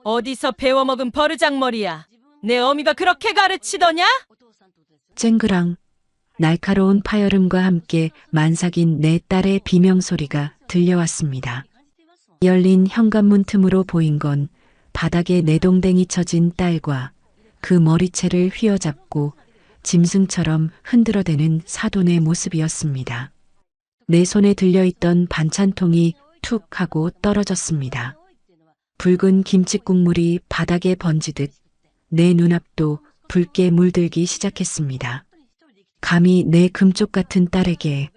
어디서 배워먹은 버르장머리야. 내 어미가 그렇게 가르치더냐? 쨍그랑 날카로운 파열음과 함께 만삭인 내 딸의 비명소리가 들려왔습니다. 열린 현관문 틈으로 보인 건 바닥에 내동댕이 쳐진 딸과 그 머리채를 휘어잡고 짐승처럼 흔들어대는 사돈의 모습이었습니다. 내 손에 들려있던 반찬통이 툭 하고 떨어졌습니다. 붉은 김치 국물이 바닥에 번지듯 내 눈앞도 붉게 물들기 시작했습니다. 감히 내 금쪽 같은 딸에게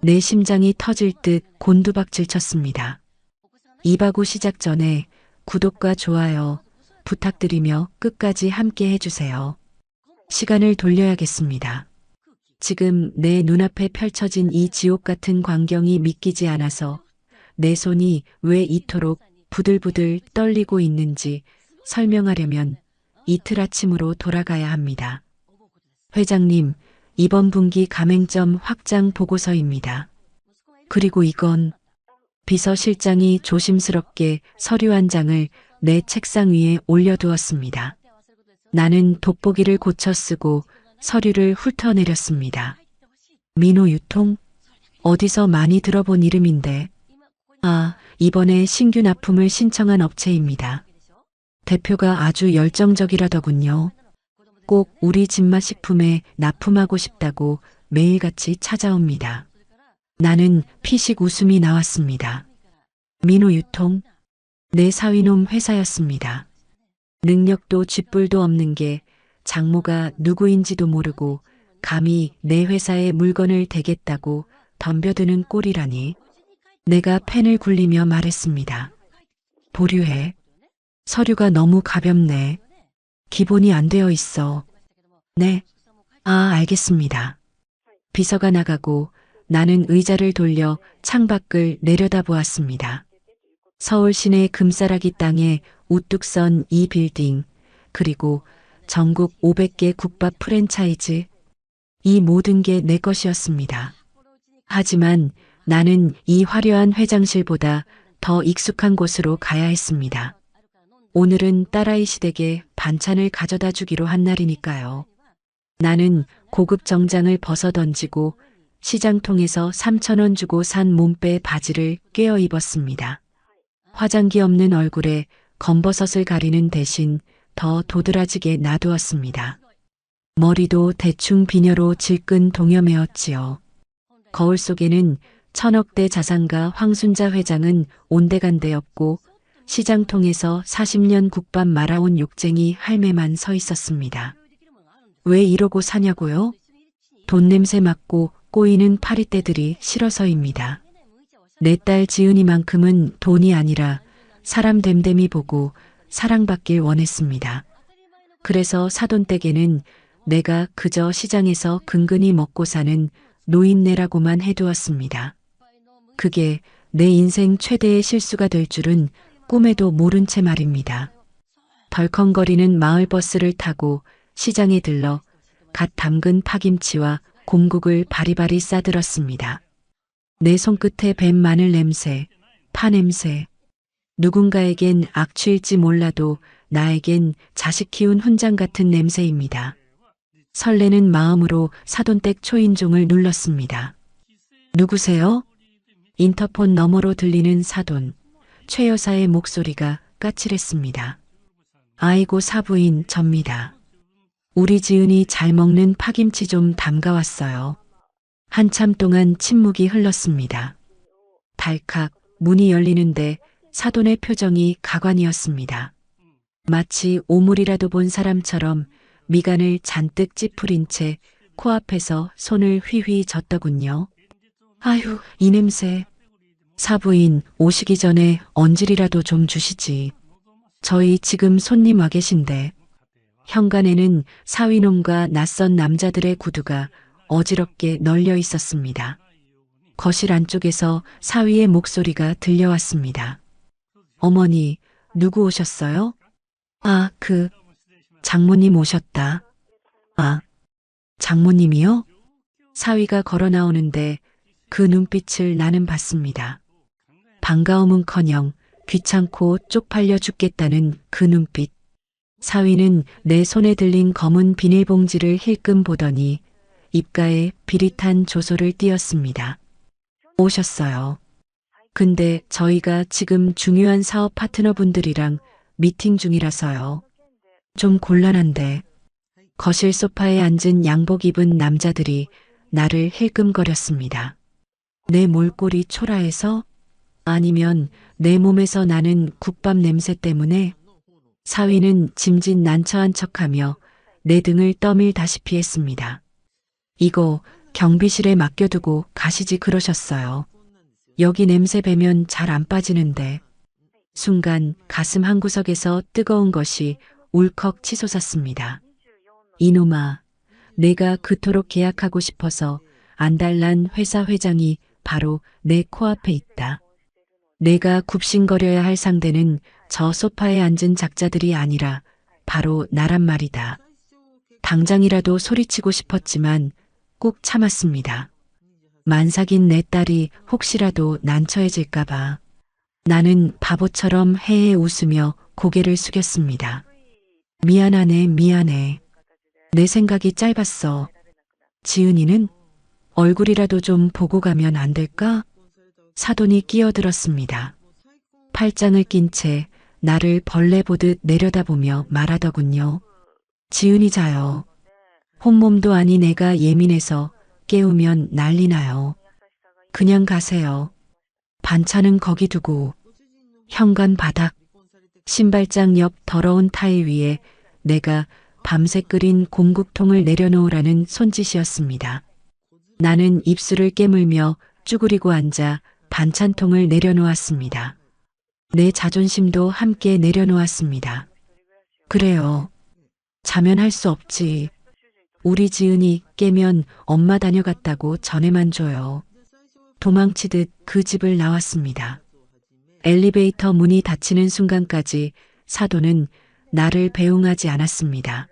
내 심장이 터질 듯 곤두박질 쳤습니다. 이바구 시작 전에 구독과 좋아요 부탁드리며 끝까지 함께 해주세요. 시간을 돌려야겠습니다. 지금 내 눈앞에 펼쳐진 이 지옥 같은 광경이 믿기지 않아서 내 손이 왜 이토록 부들부들 떨리고 있는지 설명하려면 이틀 아침으로 돌아가야 합니다. 회장님, 이번 분기 가맹점 확장 보고서입니다. 그리고 이건 비서실장이 조심스럽게 서류 한 장을 내 책상 위에 올려두었습니다. 나는 돋보기를 고쳐 쓰고 서류를 훑어내렸습니다. 민호 유통? 어디서 많이 들어본 이름인데. 아, 이번에 신규 납품을 신청한 업체입니다. 대표가 아주 열정적이라더군요. 꼭 우리 집맛 식품에 납품하고 싶다고 매일같이 찾아옵니다. 나는 피식 웃음이 나왔습니다. 민호 유통? 내 사위놈 회사였습니다. 능력도 쥐뿔도 없는 게 장모가 누구인지도 모르고 감히 내 회사에 물건을 대겠다고 덤벼드는 꼴이라니. 내가 펜을 굴리며 말했습니다. 보류해. 서류가 너무 가볍네. 기본이 안 되어 있어. 네. 아, 알겠습니다. 비서가 나가고 나는 의자를 돌려 창밖을 내려다보았습니다. 서울 시내 금싸라기 땅에 우뚝 선 이 빌딩, 그리고 전국 500개 국밥 프랜차이즈, 이 모든 게 내 것이었습니다. 하지만 나는 이 화려한 회장실보다 더 익숙한 곳으로 가야 했습니다. 오늘은 딸아이 시댁에 반찬을 가져다 주기로 한 날이니까요. 나는 고급 정장을 벗어 던지고 시장통에서 3,000원 주고 산 몸빼 바지를 꿰어 입었습니다. 화장기 없는 얼굴에 검버섯을 가리는 대신 더 도드라지게 놔두었습니다. 머리도 대충 비녀로 질끈 동여매었지요. 거울 속에는 천억대 자산가 황순자 회장은 온데간데 없고 시장통에서 40년 국밥 말아온 욕쟁이 할매만 서 있었습니다. 왜 이러고 사냐고요? 돈 냄새 맡고 꼬이는 파리떼들이 싫어서입니다. 내 딸 지은이만큼은 돈이 아니라 사람 됨됨이 보고 사랑받길 원했습니다. 그래서 사돈댁에는 내가 그저 시장에서 근근히 먹고 사는 노인네라고만 해두었습니다. 그게 내 인생 최대의 실수가 될 줄은 꿈에도 모른 채 말입니다. 덜컹거리는 마을버스를 타고 시장에 들러 갓 담근 파김치와 곰국을 바리바리 싸들었습니다. 내 손끝에 밴 마늘 냄새, 파 냄새. 누군가에겐 악취일지 몰라도 나에겐 자식 키운 훈장 같은 냄새입니다. 설레는 마음으로 사돈댁 초인종을 눌렀습니다. 누구세요? 인터폰 너머로 들리는 사돈, 최 여사의 목소리가 까칠했습니다. 아이고 사부인 접니다. 우리 지은이 잘 먹는 파김치 좀 담가왔어요. 한참 동안 침묵이 흘렀습니다. 달칵 문이 열리는데 사돈의 표정이 가관이었습니다. 마치 오물이라도 본 사람처럼 미간을 잔뜩 찌푸린 채 코앞에서 손을 휘휘 젓더군요. 아휴, 이 냄새. 사부인 오시기 전에 언질이라도 좀 주시지. 저희 지금 손님 와 계신데. 현관에는 사위놈과 낯선 남자들의 구두가 어지럽게 널려 있었습니다. 거실 안쪽에서 사위의 목소리가 들려왔습니다. 어머니, 누구 오셨어요? 아, 장모님 오셨다. 아, 장모님이요? 사위가 걸어 나오는데 그 눈빛을 나는 봤습니다. 반가움은커녕 귀찮고 쪽팔려 죽겠다는 그 눈빛. 사위는 내 손에 들린 검은 비닐봉지를 힐끔 보더니 입가에 비릿한 조소를 띄었습니다. 오셨어요. 근데 저희가 지금 중요한 사업 파트너분들이랑 미팅 중이라서요. 좀 곤란한데. 거실 소파에 앉은 양복 입은 남자들이 나를 힐끔거렸습니다. 내 몰골이 초라해서? 아니면 내 몸에서 나는 국밥 냄새 때문에? 사위는 짐짓 난처한 척하며 내 등을 떠밀다시피 했습니다. 이거 경비실에 맡겨두고 가시지 그러셨어요. 여기 냄새 배면 잘 안 빠지는데. 순간 가슴 한구석에서 뜨거운 것이 울컥 치솟았습니다. 이놈아, 내가 그토록 계약하고 싶어서 안달난 회사 회장이 바로 내 코앞에 있다. 내가 굽신거려야 할 상대는 저 소파에 앉은 작자들이 아니라 바로 나란 말이다. 당장이라도 소리치고 싶었지만 꼭 참았습니다. 만삭인 내 딸이 혹시라도 난처해질까봐. 나는 바보처럼 해해 웃으며 고개를 숙였습니다. 미안하네, 미안해. 내 생각이 짧았어. 지은이는? 얼굴이라도 좀 보고 가면 안 될까? 사돈이 끼어들었습니다. 팔짱을 낀 채 나를 벌레 보듯 내려다보며 말하더군요. 지은이 자요. 혼몸도 아닌 애가 예민해서 깨우면 난리 나요. 그냥 가세요. 반찬은 거기 두고. 현관 바닥, 신발장 옆 더러운 타일 위에 내가 밤새 끓인 곰국통을 내려놓으라는 손짓이었습니다. 나는 입술을 깨물며 쭈그리고 앉아 반찬통을 내려놓았습니다. 내 자존심도 함께 내려놓았습니다. 그래요. 자면 할 수 없지. 우리 지은이 깨면 엄마 다녀갔다고 전해만 줘요. 도망치듯 그 집을 나왔습니다. 엘리베이터 문이 닫히는 순간까지 사돈은 나를 배웅하지 않았습니다.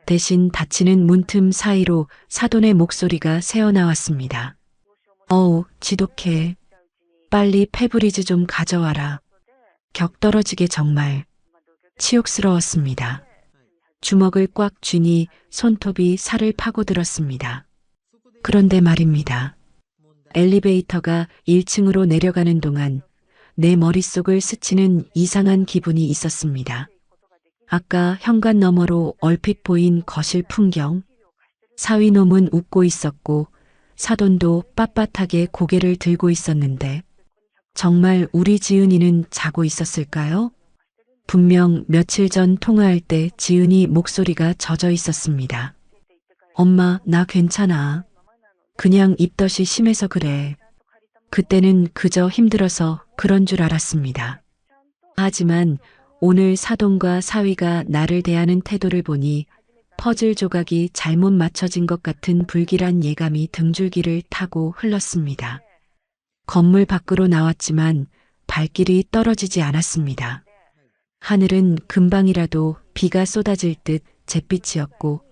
대신 닫히는 문틈 사이로 사돈의 목소리가 새어나왔습니다. 어우, 지독해. 빨리 페브리즈 좀 가져와라. 격 떨어지게 정말. 치욕스러웠습니다. 주먹을 꽉 쥐니 손톱이 살을 파고들었습니다. 그런데 말입니다. 엘리베이터가 1층으로 내려가는 동안 내 머릿속을 스치는 이상한 기분이 있었습니다. 아까 현관 너머로 얼핏 보인 거실 풍경. 사위놈은 웃고 있었고 사돈도 빳빳하게 고개를 들고 있었는데 정말 우리 지은이는 자고 있었을까요? 분명 며칠 전 통화할 때 지은이 목소리가 젖어 있었습니다. 엄마, 나 괜찮아. 그냥 입덧이 심해서 그래. 그때는 그저 힘들어서 그런 줄 알았습니다. 하지만 오늘 사돈과 사위가 나를 대하는 태도를 보니 퍼즐 조각이 잘못 맞춰진 것 같은 불길한 예감이 등줄기를 타고 흘렀습니다. 건물 밖으로 나왔지만 발길이 떨어지지 않았습니다. 하늘은 금방이라도 비가 쏟아질 듯 잿빛이었고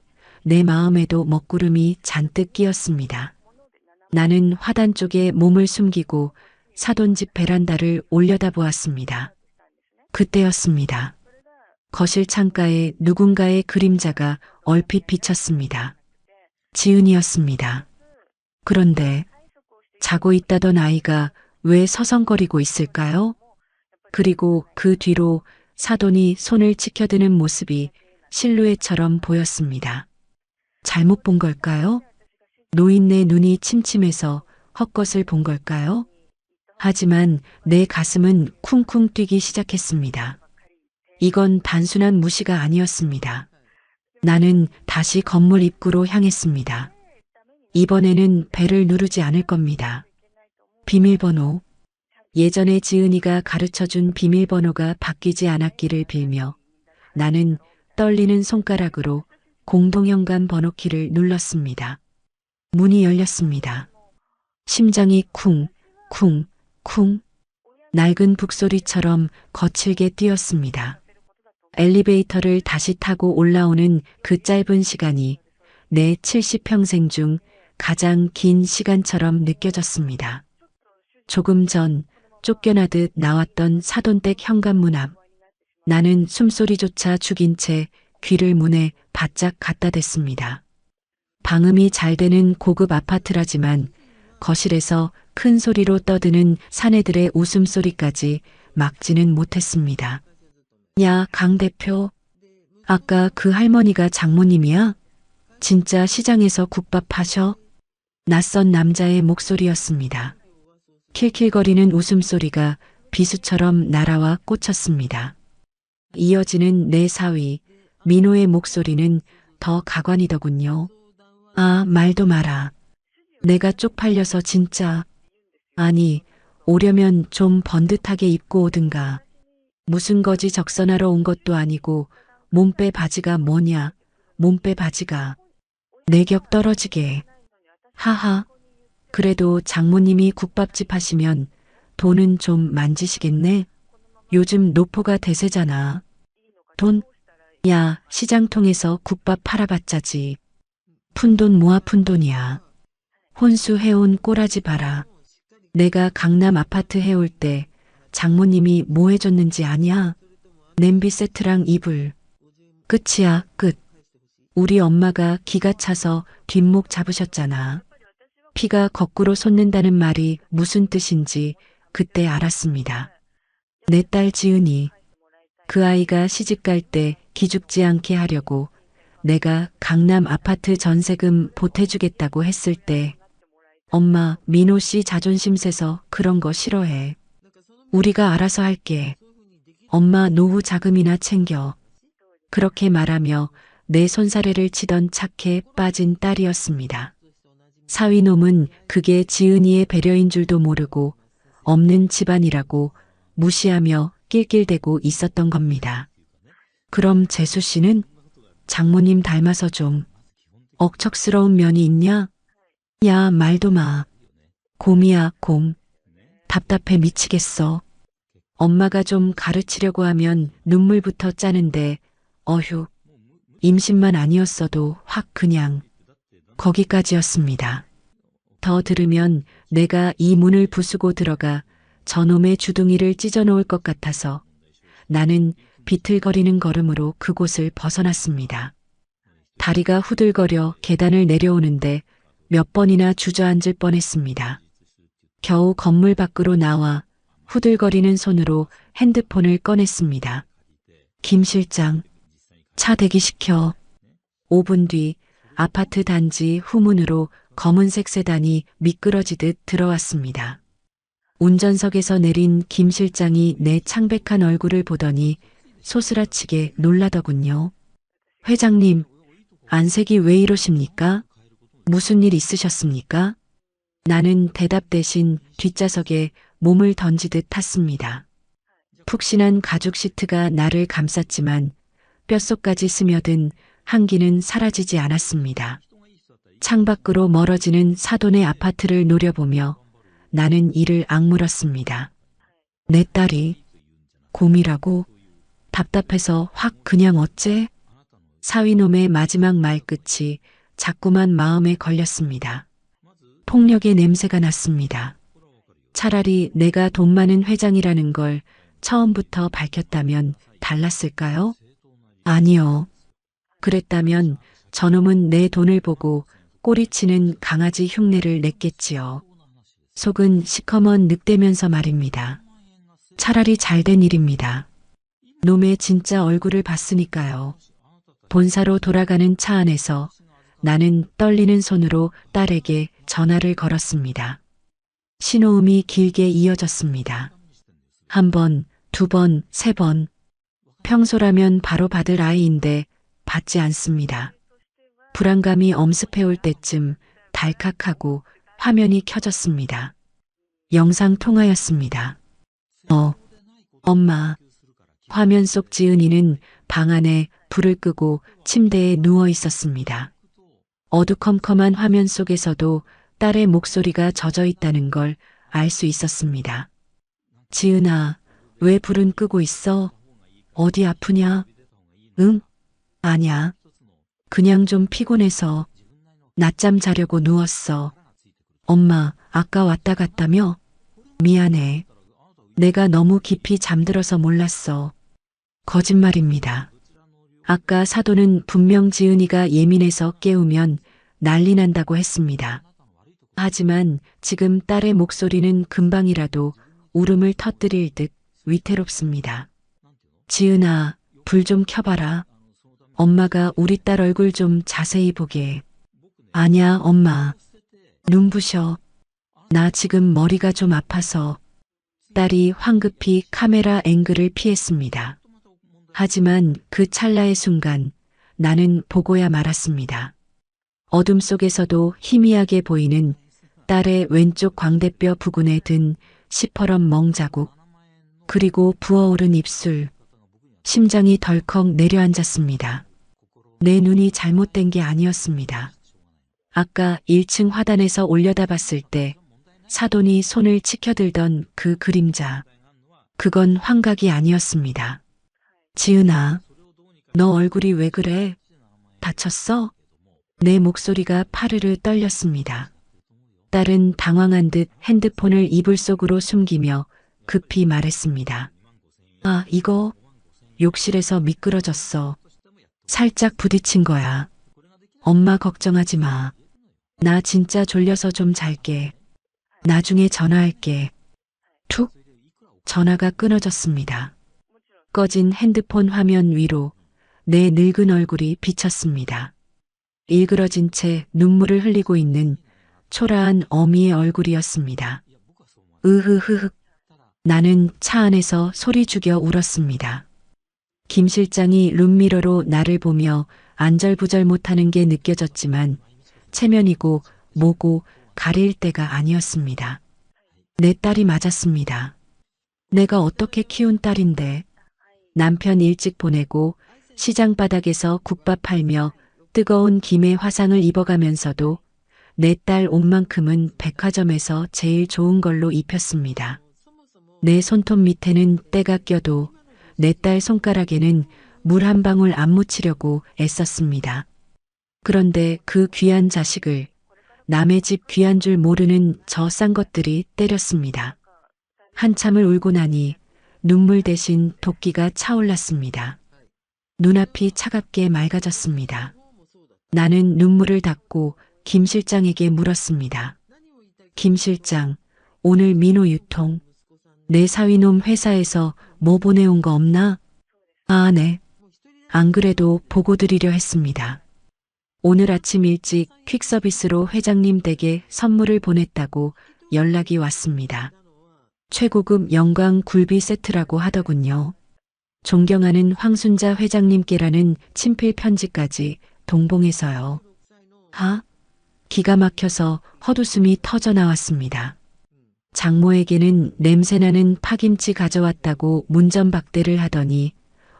내 마음에도 먹구름이 잔뜩 끼었습니다. 나는 화단 쪽에 몸을 숨기고 사돈집 베란다를 올려다보았습니다. 그때였습니다. 거실 창가에 누군가의 그림자가 얼핏 비쳤습니다. 지은이었습니다. 그런데 자고 있다던 아이가 왜 서성거리고 있을까요? 그리고 그 뒤로 사돈이 손을 치켜드는 모습이 실루엣처럼 보였습니다. 잘못 본 걸까요? 노인네 눈이 침침해서 헛것을 본 걸까요? 하지만 내 가슴은 쿵쿵 뛰기 시작했습니다. 이건 단순한 무시가 아니었습니다. 나는 다시 건물 입구로 향했습니다. 이번에는 벨을 누르지 않을 겁니다. 비밀번호. 예전에 지은이가 가르쳐준 비밀번호가 바뀌지 않았기를 빌며 나는 떨리는 손가락으로 공동현관 번호키를 눌렀습니다. 문이 열렸습니다. 심장이 쿵, 쿵, 쿵. 낡은 북소리처럼 거칠게 뛰었습니다. 엘리베이터를 다시 타고 올라오는 그 짧은 시간이 내 70평생 중 가장 긴 시간처럼 느껴졌습니다. 조금 전 쫓겨나듯 나왔던 사돈댁 현관문 앞. 나는 숨소리조차 죽인 채 귀를 문에 바짝 갖다 댔습니다. 방음이 잘 되는 고급 아파트라지만 거실에서 큰 소리로 떠드는 사내들의 웃음소리까지 막지는 못했습니다. 야, 강 대표. 아까 그 할머니가 장모님이야? 진짜 시장에서 국밥 파셔? 낯선 남자의 목소리였습니다. 킬킬거리는 웃음소리가 비수처럼 날아와 꽂혔습니다. 이어지는 내 사위, 민호의 목소리는 더 가관이더군요. 아, 말도 마라. 내가 쪽팔려서 진짜. 아니, 오려면 좀 번듯하게 입고 오든가. 무슨 거지 적선하러 온 것도 아니고 몸빼 바지가 뭐냐, 몸빼 바지가. 내 격 떨어지게. 하하. 그래도 장모님이 국밥집 하시면 돈은 좀 만지시겠네? 요즘 노포가 대세잖아. 돈? 야, 시장 통해서 국밥 팔아봤자지. 푼돈 모아 푼돈이야. 혼수 해온 꼬라지 봐라. 내가 강남 아파트 해올 때 장모님이 뭐 해줬는지 아냐? 냄비 세트랑 이불. 끝이야, 끝. 우리 엄마가 기가 차서 뒷목 잡으셨잖아. 피가 거꾸로 솟는다는 말이 무슨 뜻인지 그때 알았습니다. 내 딸 지은이. 그 아이가 시집갈 때 기죽지 않게 하려고 내가 강남 아파트 전세금 보태주겠다고 했을 때 엄마, 민호 씨 자존심 세서 그런 거 싫어해. 우리가 알아서 할게. 엄마 노후 자금이나 챙겨. 그렇게 말하며 내 손사래를 치던 착해 빠진 딸이었습니다. 사위놈은 그게 지은이의 배려인 줄도 모르고 없는 집안이라고 무시하며 낄낄대고 있었던 겁니다. 그럼 재수 씨는 장모님 닮아서 좀 억척스러운 면이 있냐? 야, 말도 마. 곰이야, 곰. 답답해 미치겠어. 엄마가 좀 가르치려고 하면 눈물부터 짜는데 어휴. 임신만 아니었어도 확 그냥 거기까지였습니다. 더 들으면 내가 이 문을 부수고 들어가 저놈의 주둥이를 찢어놓을 것 같아서 나는 비틀거리는 걸음으로 그곳을 벗어났습니다. 다리가 후들거려 계단을 내려오는데 몇 번이나 주저앉을 뻔했습니다. 겨우 건물 밖으로 나와 후들거리는 손으로 핸드폰을 꺼냈습니다. 김 실장, 차 대기시켜. 5분 뒤 아파트 단지 후문으로 검은색 세단이 미끄러지듯 들어왔습니다. 운전석에서 내린 김 실장이 내 창백한 얼굴을 보더니 소스라치게 놀라더군요. 회장님, 안색이 왜 이러십니까? 무슨 일 있으셨습니까? 나는 대답 대신 뒷좌석에 몸을 던지듯 탔습니다. 푹신한 가죽 시트가 나를 감쌌지만 뼛속까지 스며든 한기는 사라지지 않았습니다. 창밖으로 멀어지는 사돈의 아파트를 노려보며 나는 이를 악물었습니다. 내 딸이 곰이라고? 답답해서 확 그냥 어째? 사위놈의 마지막 말끝이 자꾸만 마음에 걸렸습니다. 폭력의 냄새가 났습니다. 차라리 내가 돈 많은 회장이라는 걸 처음부터 밝혔다면 달랐을까요? 아니요. 그랬다면 저놈은 내 돈을 보고 꼬리치는 강아지 흉내를 냈겠지요. 속은 시커먼 늑대면서 말입니다. 차라리 잘된 일입니다. 놈의 진짜 얼굴을 봤으니까요. 본사로 돌아가는 차 안에서 나는 떨리는 손으로 딸에게 전화를 걸었습니다. 신호음이 길게 이어졌습니다. 한 번, 두 번, 세 번. 평소라면 바로 받을 아이인데 받지 않습니다. 불안감이 엄습해올 때쯤 달칵하고 화면이 켜졌습니다. 영상 통화였습니다. 엄마. 화면 속 지은이는 방 안에 불을 끄고 침대에 누워 있었습니다. 어두컴컴한 화면 속에서도 딸의 목소리가 젖어 있다는 걸 알 수 있었습니다. 지은아, 왜 불은 끄고 있어? 어디 아프냐? 응? 아냐. 그냥 좀 피곤해서 낮잠 자려고 누웠어. 엄마, 아까 왔다 갔다며? 미안해. 내가 너무 깊이 잠들어서 몰랐어. 거짓말입니다. 아까 사돈은 분명 지은이가 예민해서 깨우면 난리 난다고 했습니다. 하지만 지금 딸의 목소리는 금방이라도 울음을 터뜨릴 듯 위태롭습니다. 지은아, 불 좀 켜봐라. 엄마가 우리 딸 얼굴 좀 자세히 보게. 아냐, 엄마. 눈부셔. 나 지금 머리가 좀 아파서. 딸이 황급히 카메라 앵글을 피했습니다. 하지만 그 찰나의 순간 나는 보고야 말았습니다. 어둠 속에서도 희미하게 보이는 딸의 왼쪽 광대뼈 부근에 든 시퍼런 멍자국, 그리고 부어오른 입술, 심장이 덜컥 내려앉았습니다. 내 눈이 잘못된 게 아니었습니다. 아까 1층 화단에서 올려다봤을 때 사돈이 손을 치켜들던 그 그림자, 그건 환각이 아니었습니다. 지은아, 너 얼굴이 왜 그래? 다쳤어? 내 목소리가 파르르 떨렸습니다. 딸은 당황한 듯 핸드폰을 이불 속으로 숨기며 급히 말했습니다. 아, 이거 욕실에서 미끄러졌어. 살짝 부딪힌 거야. 엄마 걱정하지 마. 나 진짜 졸려서 좀 잘게. 나중에 전화할게. 툭! 전화가 끊어졌습니다. 꺼진 핸드폰 화면 위로 내 늙은 얼굴이 비쳤습니다. 일그러진 채 눈물을 흘리고 있는 초라한 어미의 얼굴이었습니다. 으흐흐흐. 나는 차 안에서 소리 죽여 울었습니다. 김 실장이 룸미러로 나를 보며 안절부절 못하는 게 느껴졌지만 체면이고 뭐고 가릴 때가 아니었습니다. 내 딸이 맞았습니다. 내가 어떻게 키운 딸인데. 남편 일찍 보내고 시장 바닥에서 국밥 팔며 뜨거운 김의 화상을 입어가면서도 내 딸 옷만큼은 백화점에서 제일 좋은 걸로 입혔습니다. 내 손톱 밑에는 때가 껴도 내 딸 손가락에는 물 한 방울 안 묻히려고 애썼습니다. 그런데 그 귀한 자식을 남의 집 귀한 줄 모르는 저 싼 것들이 때렸습니다. 한참을 울고 나니 눈물 대신 도끼가 차올랐습니다. 눈앞이 차갑게 맑아졌습니다. 나는 눈물을 닦고 김 실장에게 물었습니다. 김 실장, 오늘 민호 유통. 내 사위놈 회사에서 뭐 보내온 거 없나? 아, 네. 안 그래도 보고 드리려 했습니다. 오늘 아침 일찍 퀵서비스로 회장님 댁에 선물을 보냈다고 연락이 왔습니다. 최고급 영광 굴비 세트라고 하더군요. 존경하는 황순자 회장님께라는 친필 편지까지 동봉해서요. 하? 기가 막혀서 헛웃음이 터져 나왔습니다. 장모에게는 냄새나는 파김치 가져왔다고 문전박대를 하더니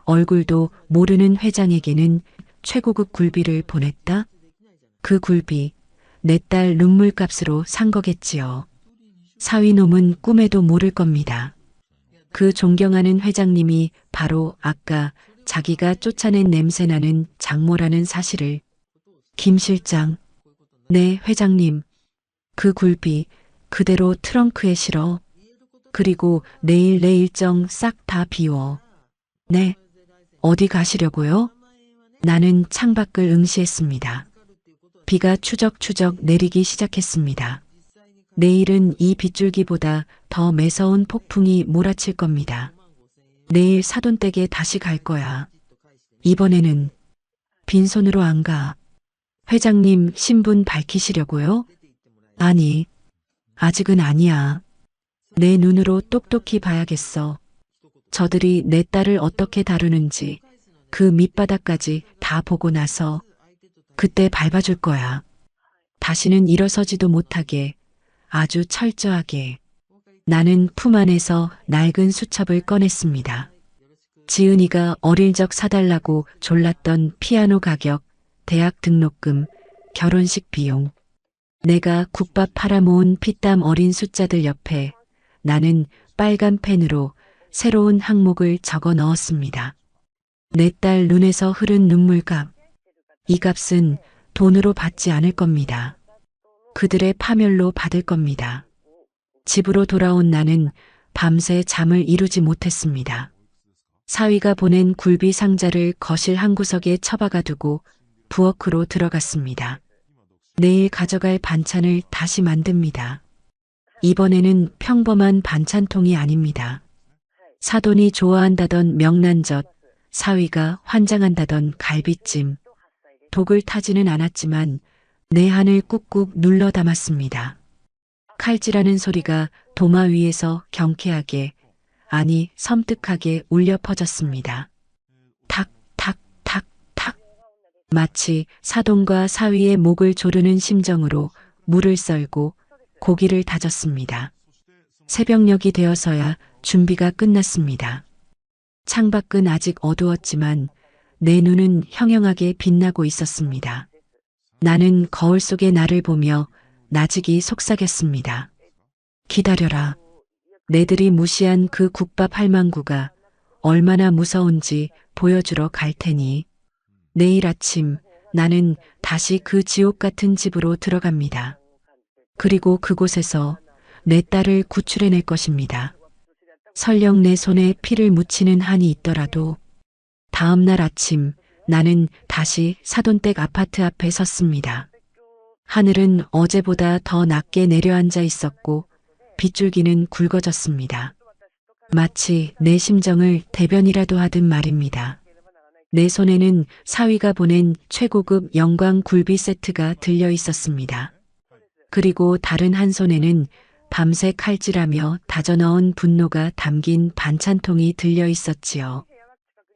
얼굴도 모르는 회장에게는 최고급 굴비를 보냈다? 그 굴비, 내 딸 눈물값으로 산 거겠지요. 사위놈은 꿈에도 모를 겁니다. 그 존경하는 회장님이 바로 아까 자기가 쫓아낸 냄새나는 장모라는 사실을. 김 실장. 네, 회장님. 그 굴비 그대로 트렁크에 실어. 그리고 내일 내 일정 싹 다 비워. 네. 어디 가시려고요? 나는 창밖을 응시했습니다. 비가 추적추적 내리기 시작했습니다. 내일은 이 빗줄기보다 더 매서운 폭풍이 몰아칠 겁니다. 내일 사돈 댁에 다시 갈 거야. 이번에는 빈손으로 안 가. 회장님 신분 밝히시려고요? 아니, 아직은 아니야. 내 눈으로 똑똑히 봐야겠어. 저들이 내 딸을 어떻게 다루는지 그 밑바닥까지 다 보고 나서 그때 밟아줄 거야. 다시는 일어서지도 못하게 아주 철저하게. 나는 품 안에서 낡은 수첩을 꺼냈습니다. 지은이가 어릴 적 사달라고 졸랐던 피아노 가격, 대학 등록금, 결혼식 비용. 내가 국밥 팔아모은 피땀 어린 숫자들 옆에 나는 빨간 펜으로 새로운 항목을 적어 넣었습니다. 내 딸 눈에서 흐른 눈물값. 이 값은 돈으로 받지 않을 겁니다. 그들의 파멸로 받을 겁니다. 집으로 돌아온 나는 밤새 잠을 이루지 못했습니다. 사위가 보낸 굴비 상자를 거실 한 구석에 처박아 두고 부엌으로 들어갔습니다. 내일 가져갈 반찬을 다시 만듭니다. 이번에는 평범한 반찬통이 아닙니다. 사돈이 좋아한다던 명란젓, 사위가 환장한다던 갈비찜. 독을 타지는 않았지만 내 한을 꾹꾹 눌러 담았습니다. 칼질하는 소리가 도마 위에서 경쾌하게, 아니 섬뜩하게 울려 퍼졌습니다. 탁, 탁, 탁, 탁. 마치 사돈과 사위의 목을 조르는 심정으로 물을 썰고 고기를 다졌습니다. 새벽녘이 되어서야 준비가 끝났습니다. 창밖은 아직 어두웠지만 내 눈은 형형하게 빛나고 있었습니다. 나는 거울 속의 나를 보며 나직이 속삭였습니다. 기다려라. 내들이 무시한 그 국밥 할망구가 얼마나 무서운지 보여주러 갈 테니. 내일 아침 나는 다시 그 지옥 같은 집으로 들어갑니다. 그리고 그곳에서 내 딸을 구출해낼 것입니다. 설령 내 손에 피를 묻히는 한이 있더라도. 다음 날 아침 나는 다시 사돈댁 아파트 앞에 섰습니다. 하늘은 어제보다 더 낮게 내려앉아 있었고 빗줄기는 굵어졌습니다. 마치 내 심정을 대변이라도 하듯 말입니다. 내 손에는 사위가 보낸 최고급 영광 굴비 세트가 들려 있었습니다. 그리고 다른 한 손에는 밤새 칼질하며 다져넣은 분노가 담긴 반찬통이 들려 있었지요.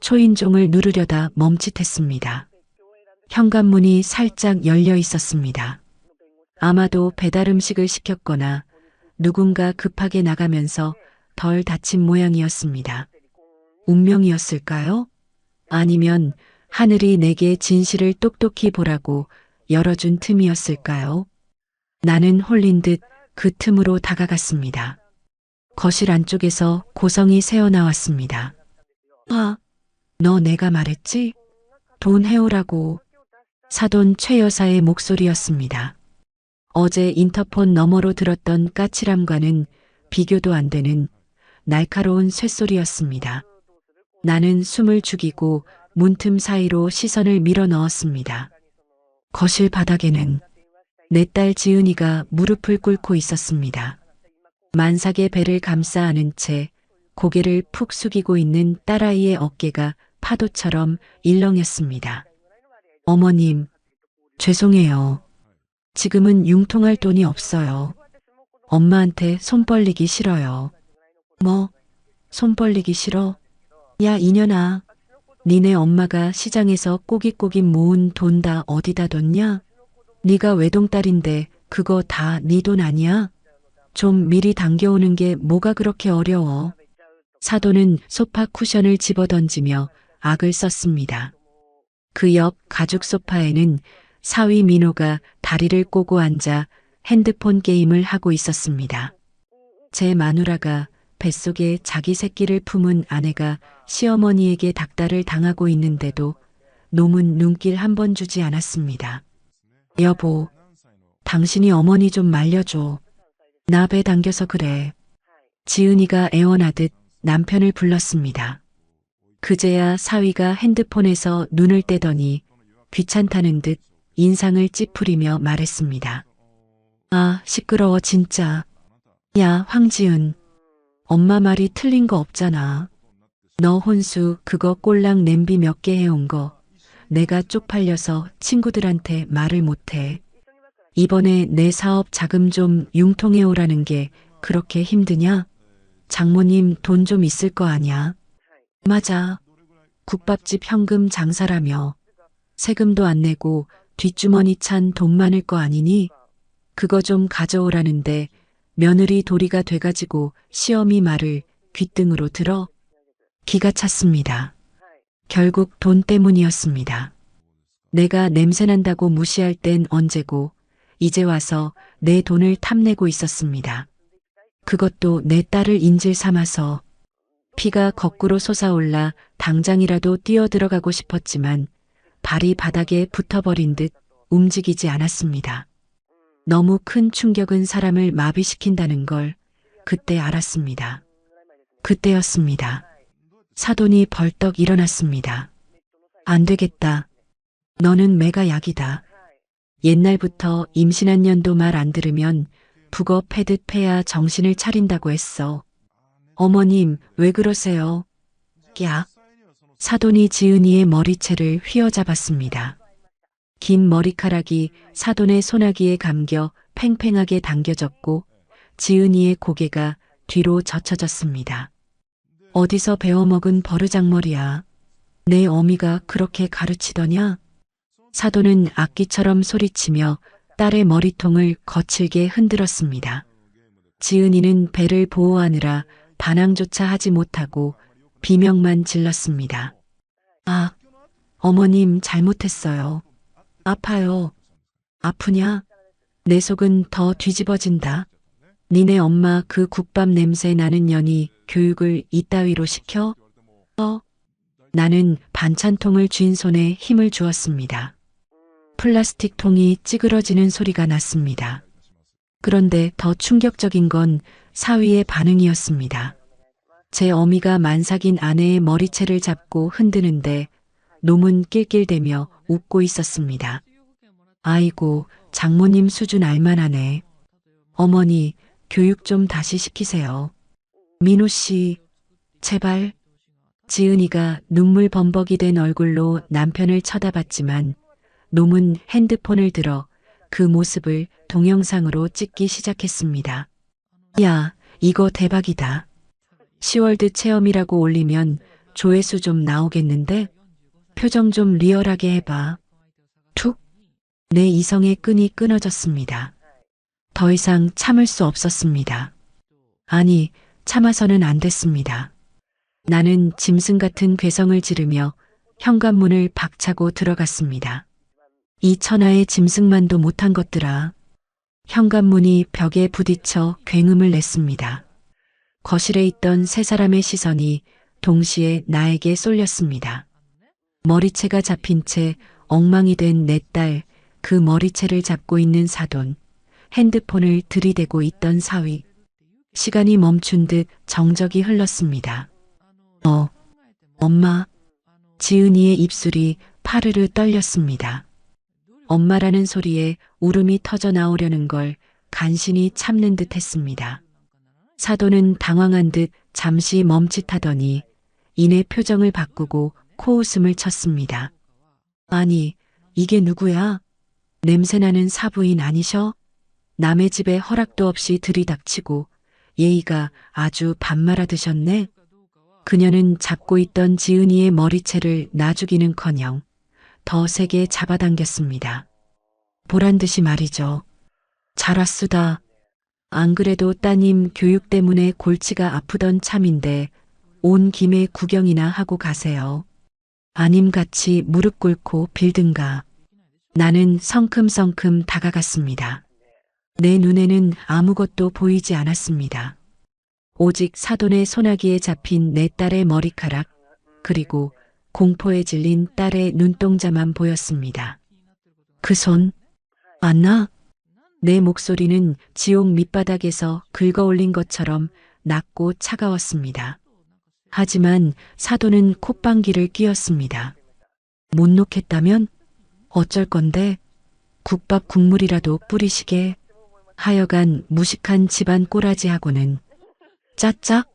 초인종을 누르려다 멈칫했습니다. 현관문이 살짝 열려 있었습니다. 아마도 배달 음식을 시켰거나 누군가 급하게 나가면서 덜 다친 모양이었습니다. 운명이었을까요? 아니면 하늘이 내게 진실을 똑똑히 보라고 열어준 틈이었을까요? 나는 홀린 듯 그 틈으로 다가갔습니다. 거실 안쪽에서 고성이 새어나왔습니다. 아, 너 내가 말했지? 돈 해오라고. 사돈 최 여사의 목소리였습니다. 어제 인터폰 너머로 들었던 까칠함과는 비교도 안 되는 날카로운 쇳소리였습니다. 나는 숨을 죽이고 문틈 사이로 시선을 밀어 넣었습니다. 거실 바닥에는 내 딸 지은이가 무릎을 꿇고 있었습니다. 만삭의 배를 감싸 안은 채 고개를 푹 숙이고 있는 딸아이의 어깨가 파도처럼 일렁였습니다. 어머님, 죄송해요. 지금은 융통할 돈이 없어요. 엄마한테 손 벌리기 싫어요. 뭐? 손 벌리기 싫어? 야, 이년아. 니네 엄마가 시장에서 꼬깃꼬깃 모은 돈 다 어디다 뒀냐? 네가 외동딸인데 그거 다 네 돈 아니야? 좀 미리 당겨오는 게 뭐가 그렇게 어려워. 사돈은 소파 쿠션을 집어던지며 악을 썼습니다. 그 옆 가죽 소파에는 사위 민호가 다리를 꼬고 앉아 핸드폰 게임을 하고 있었습니다. 제 마누라가 뱃속에 자기 새끼를 품은 아내가 시어머니에게 닥달을 당하고 있는데도 놈은 눈길 한 번 주지 않았습니다. 여보, 당신이 어머니 좀 말려줘. 나 배 당겨서 그래. 지은이가 애원하듯 남편을 불렀습니다. 그제야 사위가 핸드폰에서 눈을 떼더니 귀찮다는 듯 인상을 찌푸리며 말했습니다. 아, 시끄러워 진짜. 야, 황지은. 엄마 말이 틀린 거 없잖아. 너 혼수 그거 꼴랑 냄비 몇 개 해온 거 내가 쪽팔려서 친구들한테 말을 못해. 이번에 내 사업 자금 좀 융통해 오라는 게 그렇게 힘드냐? 장모님 돈 좀 있을 거 아냐? 맞아. 국밥집 현금 장사라며. 세금도 안 내고 뒷주머니 찬 돈 많을 거 아니니? 그거 좀 가져오라는데 며느리 도리가 돼가지고 시어미 말을 귓등으로 들어? 기가 찼습니다. 결국 돈 때문이었습니다. 내가 냄새난다고 무시할 땐 언제고 이제 와서 내 돈을 탐내고 있었습니다. 그것도 내 딸을 인질 삼아서. 피가 거꾸로 솟아올라 당장이라도 뛰어들어가고 싶었지만 발이 바닥에 붙어버린 듯 움직이지 않았습니다. 너무 큰 충격은 사람을 마비시킨다는 걸 그때 알았습니다. 그때였습니다. 사돈이 벌떡 일어났습니다. 안 되겠다. 너는 매가 약이다. 옛날부터 임신한 년도 말 안 들으면 북어 패듯 패야 정신을 차린다고 했어. 어머님, 왜 그러세요? 야. 사돈이 지은이의 머리채를 휘어잡았습니다. 긴 머리카락이 사돈의 소나기에 감겨 팽팽하게 당겨졌고 지은이의 고개가 뒤로 젖혀졌습니다. 어디서 배워먹은 버르장머리야. 내 어미가 그렇게 가르치더냐? 사돈은 악기처럼 소리치며 딸의 머리통을 거칠게 흔들었습니다. 지은이는 배를 보호하느라 반항조차 하지 못하고 비명만 질렀습니다. 아, 어머님 잘못했어요. 아파요. 아프냐? 내 속은 더 뒤집어진다. 니네 엄마 그 국밥 냄새 나는 년이 교육을 이따위로 시켜? 나는 반찬통을 쥔 손에 힘을 주었습니다. 플라스틱 통이 찌그러지는 소리가 났습니다. 그런데 더 충격적인 건 사위의 반응이었습니다. 제 어미가 만삭인 아내의 머리채를 잡고 흔드는데 놈은 낄낄대며 웃고 있었습니다. 아이고, 장모님 수준 알만하네. 어머니, 교육 좀 다시 시키세요. 민호 씨, 제발. 지은이가 눈물 범벅이 된 얼굴로 남편을 쳐다봤지만 놈은 핸드폰을 들어 그 모습을 동영상으로 찍기 시작했습니다. 야, 이거 대박이다. 시월드 체험이라고 올리면 조회수 좀 나오겠는데? 표정 좀 리얼하게 해봐. 툭! 내 이성의 끈이 끊어졌습니다. 더 이상 참을 수 없었습니다. 아니, 참아서는 안 됐습니다. 나는 짐승 같은 괴성을 지르며 현관문을 박차고 들어갔습니다. 이 천하의 짐승만도 못한 것들아. 현관문이 벽에 부딪혀 굉음을 냈습니다. 거실에 있던 세 사람의 시선이 동시에 나에게 쏠렸습니다. 머리채가 잡힌 채 엉망이 된 내 딸, 그 머리채를 잡고 있는 사돈, 핸드폰을 들이대고 있던 사위. 시간이 멈춘 듯 정적이 흘렀습니다. 엄마. 지은이의 입술이 파르르 떨렸습니다. 엄마라는 소리에 울음이 터져 나오려는 걸 간신히 참는 듯 했습니다. 사돈은 당황한 듯 잠시 멈칫하더니 이내 표정을 바꾸고 코웃음을 쳤습니다. 아니, 이게 누구야? 냄새나는 사부인 아니셔? 남의 집에 허락도 없이 들이닥치고 예의가 아주 반말아 드셨네? 그녀는 잡고 있던 지은이의 머리채를 놔주기는커녕 더 세게 잡아당겼습니다. 보란듯이 말이죠. 잘 왔수다. 안 그래도 따님 교육 때문에 골치가 아프던 참인데 온 김에 구경이나 하고 가세요. 아님 같이 무릎 꿇고 빌든가. 나는 성큼성큼 다가갔습니다. 내 눈에는 아무것도 보이지 않았습니다. 오직 사돈의 소나기에 잡힌 내 딸의 머리카락, 그리고 공포에 질린 딸의 눈동자만 보였습니다. 그 손, 안나? 내 목소리는 지옥 밑바닥에서 긁어올린 것처럼 낮고 차가웠습니다. 하지만 사돈은 콧방귀를 뀌었습니다. 못 놓겠다면? 어쩔 건데? 국밥 국물이라도 뿌리시게. 하여간 무식한 집안 꼬라지하고는 짜짝!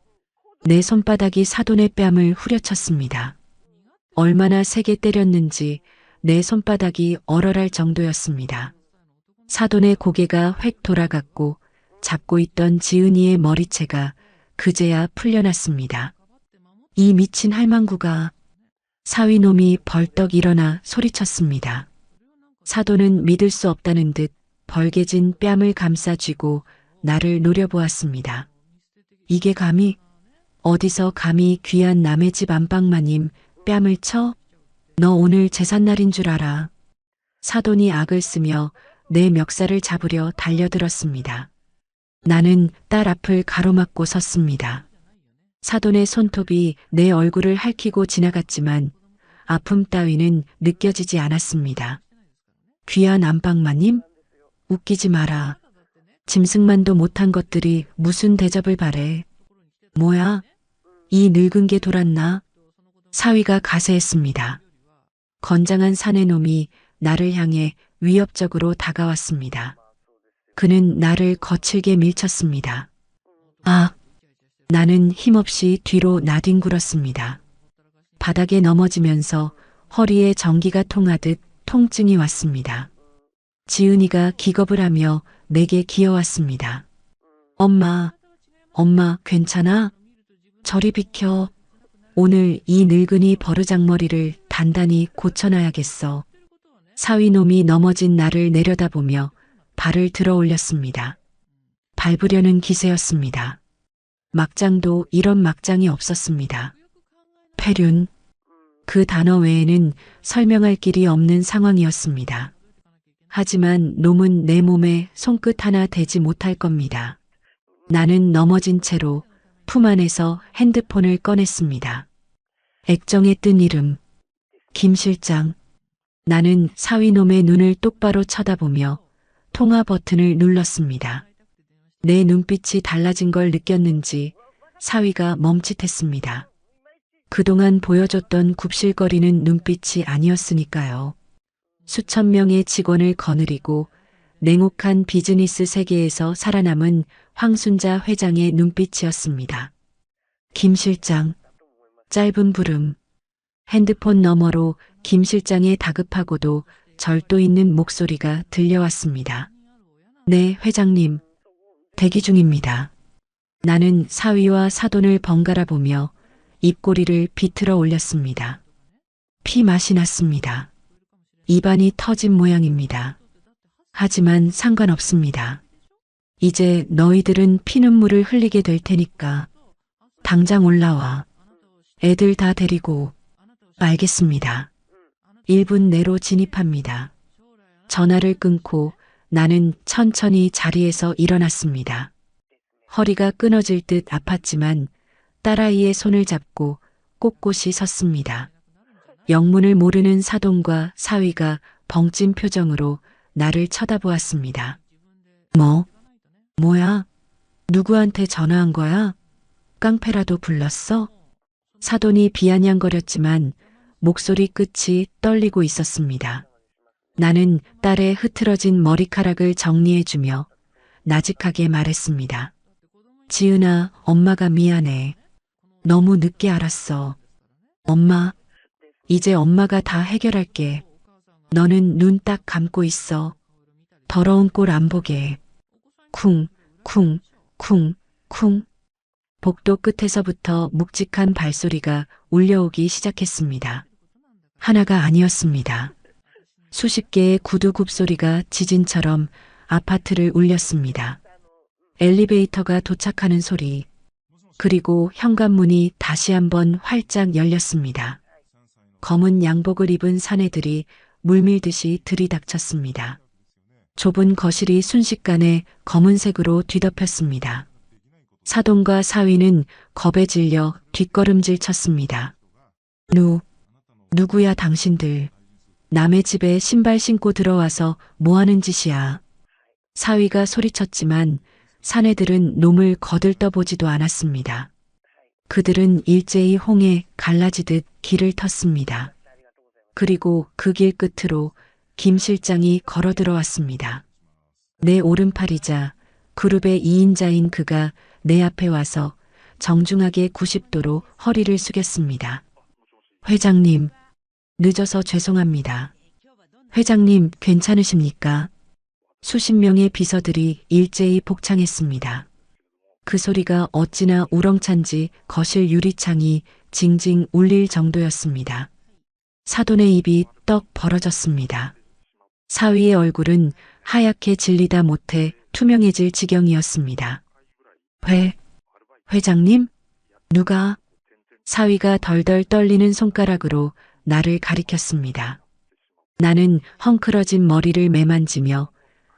내 손바닥이 사돈의 뺨을 후려쳤습니다. 얼마나 세게 때렸는지 내 손바닥이 얼얼할 정도였습니다. 사돈의 고개가 획 돌아갔고 잡고 있던 지은이의 머리채가 그제야 풀려났습니다. 이 미친 할망구가. 사위놈이 벌떡 일어나 소리쳤습니다. 사돈은 믿을 수 없다는 듯 벌개진 뺨을 감싸쥐고 나를 노려보았습니다. 이게 감히? 어디서 감히 귀한 남의 집 안방마님 뺨을 쳐? 너 오늘 제삿날인 줄 알아. 사돈이 악을 쓰며 내 멱살을 잡으려 달려들었습니다. 나는 딸 앞을 가로막고 섰습니다. 사돈의 손톱이 내 얼굴을 핥히고 지나갔지만 아픔 따위는 느껴지지 않았습니다. 귀한 안방마님? 웃기지 마라. 짐승만도 못한 것들이 무슨 대접을 바래. 뭐야? 이 늙은 게 돌았나? 사위가 가세했습니다. 건장한 사내놈이 나를 향해 위협적으로 다가왔습니다. 그는 나를 거칠게 밀쳤습니다. 아! 나는 힘없이 뒤로 나뒹굴었습니다. 바닥에 넘어지면서 허리에 전기가 통하듯 통증이 왔습니다. 지은이가 기겁을 하며 내게 기어왔습니다. 엄마, 엄마 괜찮아? 저리 비켜. 오늘 이 늙은이 버르장머리를 단단히 고쳐놔야겠어. 사위놈이 넘어진 나를 내려다보며 발을 들어 올렸습니다. 밟으려는 기세였습니다. 막장도 이런 막장이 없었습니다. 폐륜. 그 단어 외에는 설명할 길이 없는 상황이었습니다. 하지만 놈은 내 몸에 손끝 하나 대지 못할 겁니다. 나는 넘어진 채로 품 안에서 핸드폰을 꺼냈습니다. 액정에 뜬 이름. 김 실장. 나는 사위놈의 눈을 똑바로 쳐다보며 통화 버튼을 눌렀습니다. 내 눈빛이 달라진 걸 느꼈는지 사위가 멈칫했습니다. 그동안 보여줬던 굽실거리는 눈빛이 아니었으니까요. 수천 명의 직원을 거느리고 냉혹한 비즈니스 세계에서 살아남은 황순자 회장의 눈빛이었습니다. 김 실장. 짧은 부름. 핸드폰 너머로 김 실장의 다급하고도 절도 있는 목소리가 들려왔습니다. 네, 회장님. 대기 중입니다. 나는 사위와 사돈을 번갈아 보며 입꼬리를 비틀어 올렸습니다. 피 맛이 났습니다. 입안이 터진 모양입니다. 하지만 상관없습니다. 이제 너희들은 피눈물을 흘리게 될 테니까 당장 올라와. 애들 다 데리고. 알겠습니다. 1분 내로 진입합니다. 전화를 끊고 나는 천천히 자리에서 일어났습니다. 허리가 끊어질 듯 아팠지만 딸아이의 손을 잡고 꼿꼿이 섰습니다. 영문을 모르는 사돈과 사위가 벙찐 표정으로 나를 쳐다보았습니다. 뭐야? 누구한테 전화한 거야? 깡패라도 불렀어? 사돈이 비아냥거렸지만 목소리 끝이 떨리고 있었습니다. 나는 딸의 흐트러진 머리카락을 정리해주며 나직하게 말했습니다. 지은아, 엄마가 미안해. 너무 늦게 알았어. 엄마, 이제 엄마가 다 해결할게. 너는 눈 딱 감고 있어. 더러운 꼴 안 보게. 쿵, 쿵, 쿵, 쿵. 복도 끝에서부터 묵직한 발소리가 울려오기 시작했습니다. 하나가 아니었습니다. 수십 개의 구두 굽소리가 지진처럼 아파트를 울렸습니다. 엘리베이터가 도착하는 소리, 그리고 현관문이 다시 한번 활짝 열렸습니다. 검은 양복을 입은 사내들이 물밀듯이 들이닥쳤습니다. 좁은 거실이 순식간에 검은색으로 뒤덮였습니다. 사돈과 사위는 겁에 질려 뒷걸음질 쳤습니다. 누구야 당신들. 남의 집에 신발 신고 들어와서 뭐하는 짓이야. 사위가 소리쳤지만 사내들은 놈을 거들떠보지도 않았습니다. 그들은 일제히 홍해 갈라지듯 길을 텄습니다. 그리고 그 길 끝으로 김 실장이 걸어 들어왔습니다. 내 오른팔이자 그룹의 2인자인 그가 내 앞에 와서 정중하게 90도로 허리를 숙였습니다. 회장님, 늦어서 죄송합니다. 회장님, 괜찮으십니까? 수십 명의 비서들이 일제히 복창했습니다. 그 소리가 어찌나 우렁찬지 거실 유리창이 징징 울릴 정도였습니다. 사돈의 입이 떡 벌어졌습니다. 사위의 얼굴은 하얗게 질리다 못해 투명해질 지경이었습니다. 회장님? 누가? 사위가 덜덜 떨리는 손가락으로 나를 가리켰습니다. 나는 헝클어진 머리를 매만지며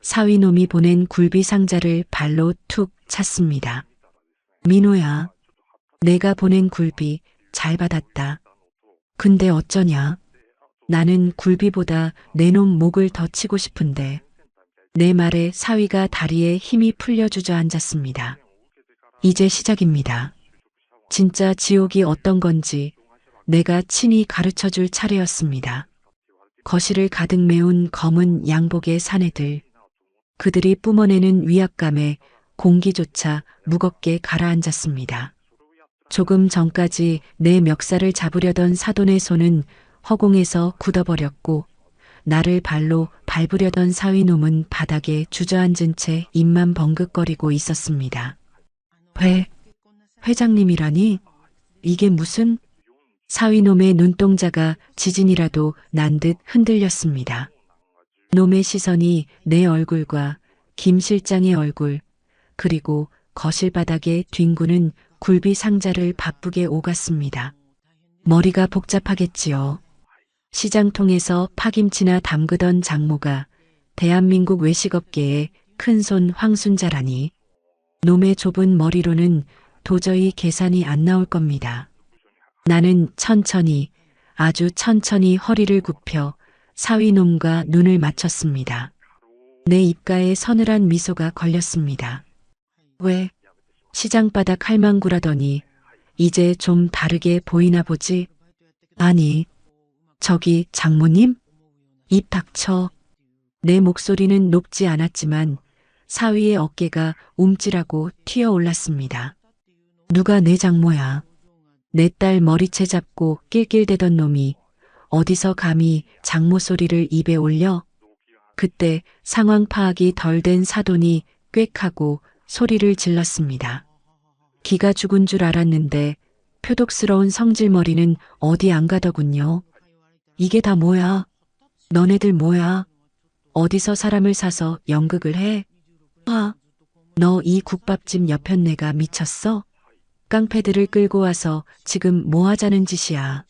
사위놈이 보낸 굴비 상자를 발로 툭 찼습니다. 민호야, 내가 보낸 굴비 잘 받았다. 근데 어쩌냐? 나는 굴비보다 내 놈 목을 더 치고 싶은데. 내 말에 사위가 다리에 힘이 풀려 주저앉았습니다. 이제 시작입니다. 진짜 지옥이 어떤 건지 내가 친히 가르쳐 줄 차례였습니다. 거실을 가득 메운 검은 양복의 사내들. 그들이 뿜어내는 위압감에 공기조차 무겁게 가라앉았습니다. 조금 전까지 내 멱살을 잡으려던 사돈의 손은 허공에서 굳어버렸고 나를 발로 밟으려던 사위놈은 바닥에 주저앉은 채 입만 벙긋거리고 있었습니다. 회장님이라니? 이게 무슨? 사위놈의 눈동자가 지진이라도 난 듯 흔들렸습니다. 놈의 시선이 내 얼굴과 김 실장의 얼굴, 그리고 거실 바닥에 뒹구는 굴비 상자를 바쁘게 오갔습니다. 머리가 복잡하겠지요. 시장통에서 파김치나 담그던 장모가 대한민국 외식업계의 큰손 황순자라니. 놈의 좁은 머리로는 도저히 계산이 안 나올 겁니다. 나는 천천히, 아주 천천히 허리를 굽혀 사위놈과 눈을 맞췄습니다. 내 입가에 서늘한 미소가 걸렸습니다. 왜? 시장바닥 할망구라더니 이제 좀 다르게 보이나 보지? 아니, 저기 장모님? 입 닥쳐. 내 목소리는 높지 않았지만 사위의 어깨가 움찔하고 튀어올랐습니다. 누가 내 장모야? 내 딸 머리채 잡고 낄낄대던 놈이 어디서 감히 장모 소리를 입에 올려? 그때 상황 파악이 덜 된 사돈이 꽥하고 소리를 질렀습니다. 기가 죽은 줄 알았는데 표독스러운 성질머리는 어디 안 가더군요. 이게 다 뭐야? 너네들 뭐야? 어디서 사람을 사서 연극을 해? 너 이 국밥집 여편네가 미쳤어? 깡패들을 끌고 와서 지금 뭐 하자는 짓이야?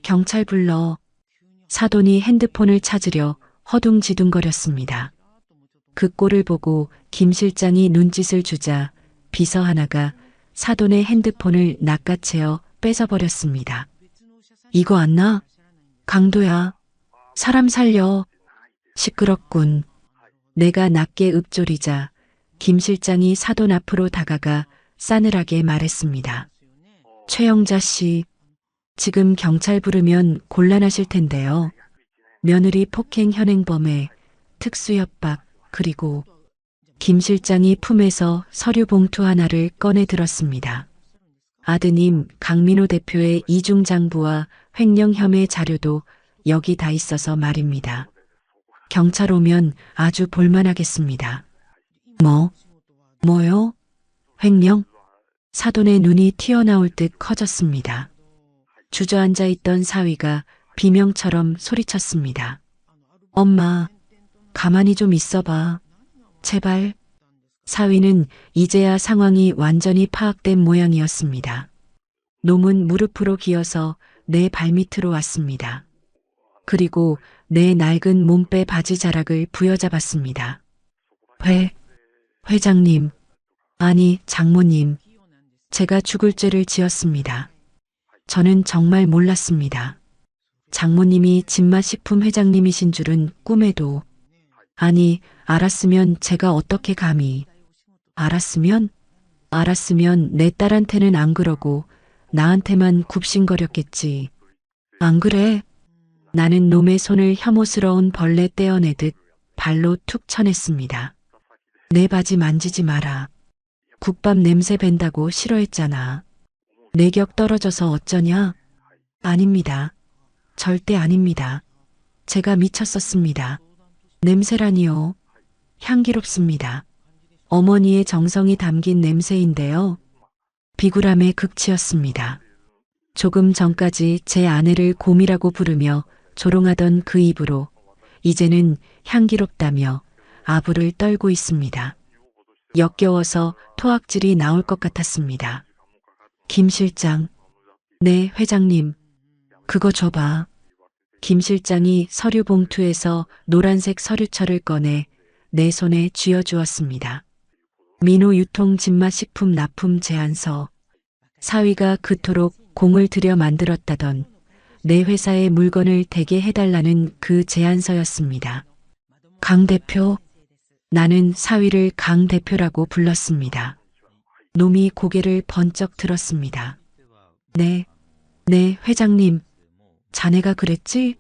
경찰 불러. 사돈이 핸드폰을 찾으려 허둥지둥거렸습니다. 그 꼴을 보고 김 실장이 눈짓을 주자 비서 하나가 사돈의 핸드폰을 낚아채어 뺏어버렸습니다. 이거 안 나? 강도야. 사람 살려. 시끄럽군. 내가 낮게 읊조리자 김 실장이 사돈 앞으로 다가가 싸늘하게 말했습니다. 최영자 씨, 지금 경찰 부르면 곤란하실 텐데요. 며느리 폭행 현행범에 특수협박, 그리고 김 실장이 품에서 서류 봉투 하나를 꺼내 들었습니다. 아드님 강민호 대표의 이중장부와 횡령 혐의 자료도 여기 다 있어서 말입니다. 경찰 오면 아주 볼만하겠습니다. 뭐요? 횡령? 사돈의 눈이 튀어나올 듯 커졌습니다. 주저앉아 있던 사위가 비명처럼 소리쳤습니다. 엄마, 가만히 좀 있어봐. 제발. 사위는 이제야 상황이 완전히 파악된 모양이었습니다. 놈은 무릎으로 기어서 내 발밑으로 왔습니다. 그리고 내 낡은 몸빼 바지 자락을 부여잡았습니다. 회장님, 아니 장모님, 제가 죽을 죄를 지었습니다. 저는 정말 몰랐습니다. 장모님이 진맛식품 회장님이신 줄은 꿈에도. 아니, 알았으면 제가 어떻게 감히. 알았으면 내 딸한테는 안 그러고 나한테만 굽신거렸겠지. 안 그래? 나는 놈의 손을 혐오스러운 벌레 떼어내듯 발로 툭 쳐냈습니다. 내 바지 만지지 마라. 국밥 냄새 밴다고 싫어했잖아. 내 격 떨어져서 어쩌냐? 아닙니다. 절대 아닙니다. 제가 미쳤었습니다. 냄새라니요. 향기롭습니다. 어머니의 정성이 담긴 냄새인데요. 비굴함의 극치였습니다. 조금 전까지 제 아내를 곰이라고 부르며 조롱하던 그 입으로 이제는 향기롭다며 아부를 떨고 있습니다. 역겨워서 토악질이 나올 것 같았습니다. 김 실장, 네 회장님, 그거 줘봐. 김 실장이 서류 봉투에서 노란색 서류철을 꺼내 내 손에 쥐어주었습니다. 민호 유통 진맛식품 납품 제안서. 사위가 그토록 공을 들여 만들었다던 내 회사의 물건을 대게 해달라는 그 제안서였습니다. 강 대표, 나는 사위를 강 대표라고 불렀습니다. 놈이 고개를 번쩍 들었습니다. 네, 회장님. 자네가 그랬지?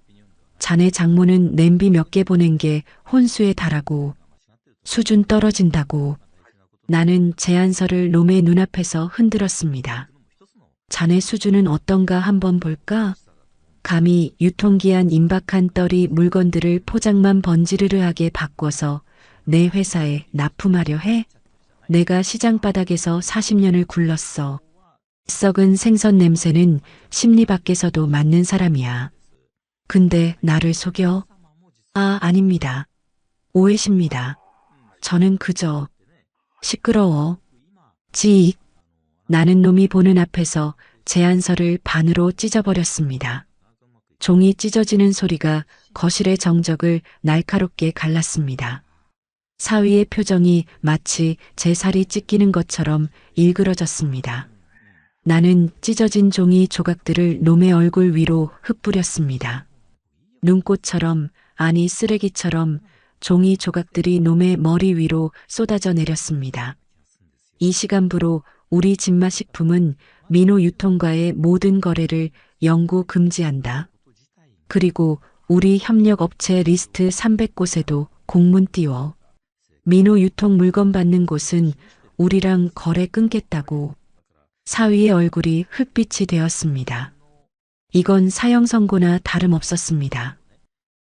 자네 장모는 냄비 몇 개 보낸 게 혼수에 달하고 수준 떨어진다고. 나는 제안서를 놈의 눈앞에서 흔들었습니다. 자네 수준은 어떤가 한번 볼까? 감히 유통기한 임박한 떨이 물건들을 포장만 번지르르하게 바꿔서 내 회사에 납품하려 해? 내가 시장 바닥에서 40년을 굴렀어. 썩은 생선 냄새는 심리 밖에서도 맡는 사람이야. 근데 나를 속여? 아닙니다. 오해십니다. 저는 그저 시끄러워. 지익. 나는 놈이 보는 앞에서 제안서를 반으로 찢어버렸습니다. 종이 찢어지는 소리가 거실의 정적을 날카롭게 갈랐습니다. 사위의 표정이 마치 제 살이 찢기는 것처럼 일그러졌습니다. 나는 찢어진 종이 조각들을 놈의 얼굴 위로 흩뿌렸습니다. 눈꽃처럼, 아니 쓰레기처럼 종이 조각들이 놈의 머리 위로 쏟아져 내렸습니다. 이 시간부로 우리 진마식품은 민호 유통과의 모든 거래를 영구 금지한다. 그리고 우리 협력업체 리스트 300곳에도 공문 띄워. 민호 유통 물건 받는 곳은 우리랑 거래 끊겠다고. 사위의 얼굴이 흙빛이 되었습니다. 이건 사형 선고나 다름없었습니다.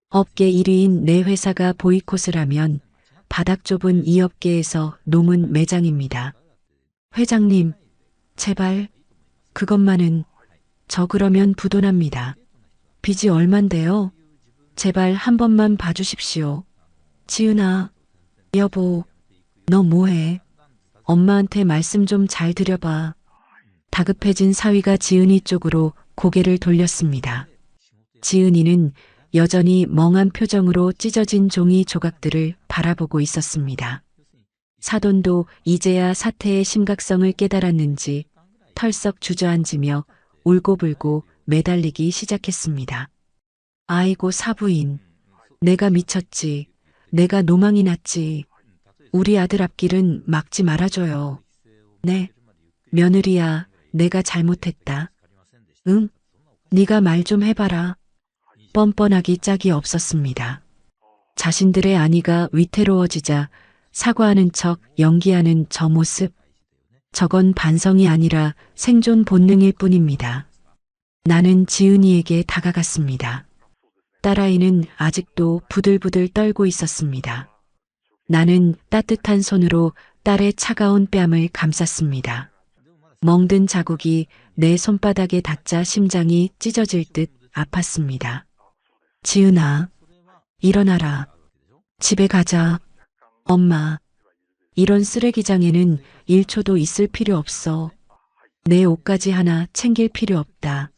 업계 1위인 내 회사가 보이콧을 하면 바닥 좁은 이 업계에서 놈은 매장입니다. 회장님, 제발 그것만은. 저 그러면 부도납니다. 빚이 얼만데요? 제발 한 번만 봐주십시오. 지은아, 여보, 너 뭐해? 엄마한테 말씀 좀 잘 드려봐. 다급해진 사위가 지은이 쪽으로 고개를 돌렸습니다. 지은이는 여전히 멍한 표정으로 찢어진 종이 조각들을 바라보고 있었습니다. 사돈도 이제야 사태의 심각성을 깨달았는지 털썩 주저앉으며 울고불고 매달리기 시작했습니다. 아이고 사부인, 내가 미쳤지. 내가 노망이 났지. 우리 아들 앞길은 막지 말아줘요. 네, 며느리야, 내가 잘못했다. 응? 네가 말 좀 해봐라. 뻔뻔하기 짝이 없었습니다. 자신들의 아니가 위태로워지자 사과하는 척 연기하는 저 모습. 저건 반성이 아니라 생존 본능일 뿐입니다. 나는 지은이에게 다가갔습니다. 딸아이는 아직도 부들부들 떨고 있었습니다. 나는 따뜻한 손으로 딸의 차가운 뺨을 감쌌습니다. 멍든 자국이 내 손바닥에 닿자 심장이 찢어질 듯 아팠습니다. 지은아, 일어나라. 집에 가자. 엄마, 이런 쓰레기장에는 1초도 있을 필요 없어. 내 옷까지 하나 챙길 필요 없다.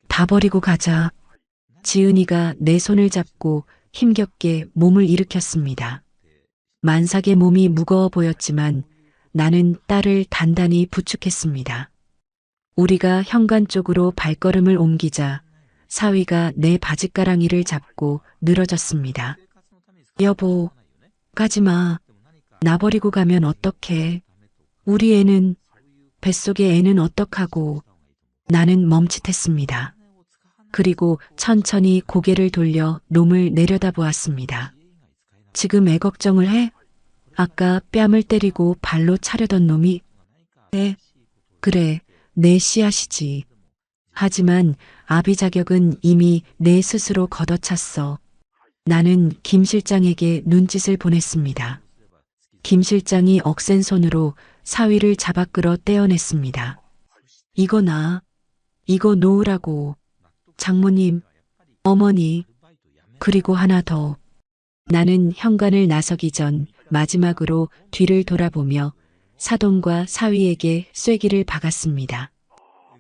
다 버리고 가자. 지은이가 내 손을 잡고 힘겹게 몸을 일으켰습니다. 만삭의 몸이 무거워 보였지만 나는 딸을 단단히 부축했습니다. 우리가 현관 쪽으로 발걸음을 옮기자 사위가 내 바짓가랑이를 잡고 늘어졌습니다. 여보, 가지마. 나 버리고 가면 어떡해. 우리 애는, 뱃속의 애는 어떡하고. 나는 멈칫했습니다. 그리고 천천히 고개를 돌려 놈을 내려다보았습니다. 지금 애 걱정을 해? 아까 뺨을 때리고 발로 차려던 놈이? 그래, 내 씨앗이지. 하지만 아비 자격은 이미 내 스스로 걷어찼어. 나는 김 실장에게 눈짓을 보냈습니다. 김 실장이 억센 손으로 사위를 잡아 끌어 떼어냈습니다. 이거 나, 이거 놓으라고. 장모님, 어머니, 그리고 하나 더. 나는 현관을 나서기 전 마지막으로 뒤를 돌아보며 사돈과 사위에게 쐐기를 박았습니다.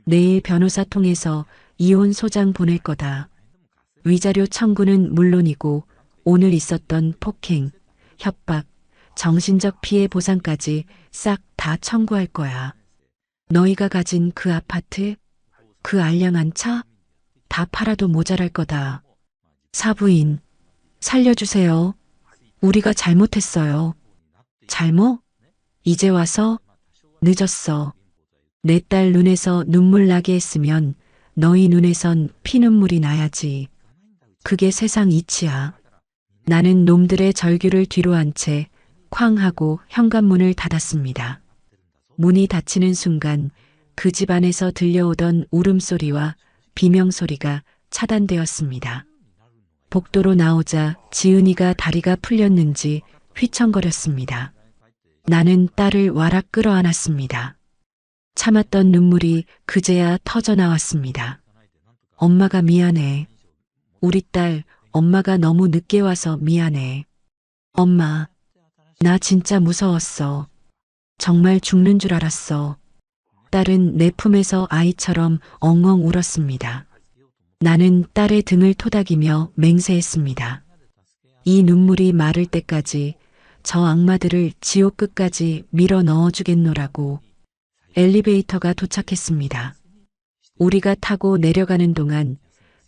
내일 변호사 통해서 이혼 소장 보낼 거다. 위자료 청구는 물론이고 오늘 있었던 폭행, 협박, 정신적 피해 보상까지 싹 다 청구할 거야. 너희가 가진 그 아파트, 그 알량한 차, 다 팔아도 모자랄 거다. 사부인, 살려주세요. 우리가 잘못했어요. 잘못? 이제 와서? 늦었어. 내 딸 눈에서 눈물 나게 했으면 너희 눈에선 피눈물이 나야지. 그게 세상 이치야. 나는 놈들의 절규를 뒤로 한 채 쾅 하고 현관문을 닫았습니다. 문이 닫히는 순간 그 집 안에서 들려오던 울음소리와 비명소리가 차단되었습니다. 복도로 나오자 지은이가 다리가 풀렸는지 휘청거렸습니다. 나는 딸을 와락 끌어안았습니다. 참았던 눈물이 그제야 터져 나왔습니다. 엄마가 미안해. 우리 딸, 엄마가 너무 늦게 와서 미안해. 엄마, 나 진짜 무서웠어. 정말 죽는 줄 알았어. 딸은 내 품에서 아이처럼 엉엉 울었습니다. 나는 딸의 등을 토닥이며 맹세했습니다. 이 눈물이 마를 때까지 저 악마들을 지옥 끝까지 밀어 넣어주겠노라고. 엘리베이터가 도착했습니다. 우리가 타고 내려가는 동안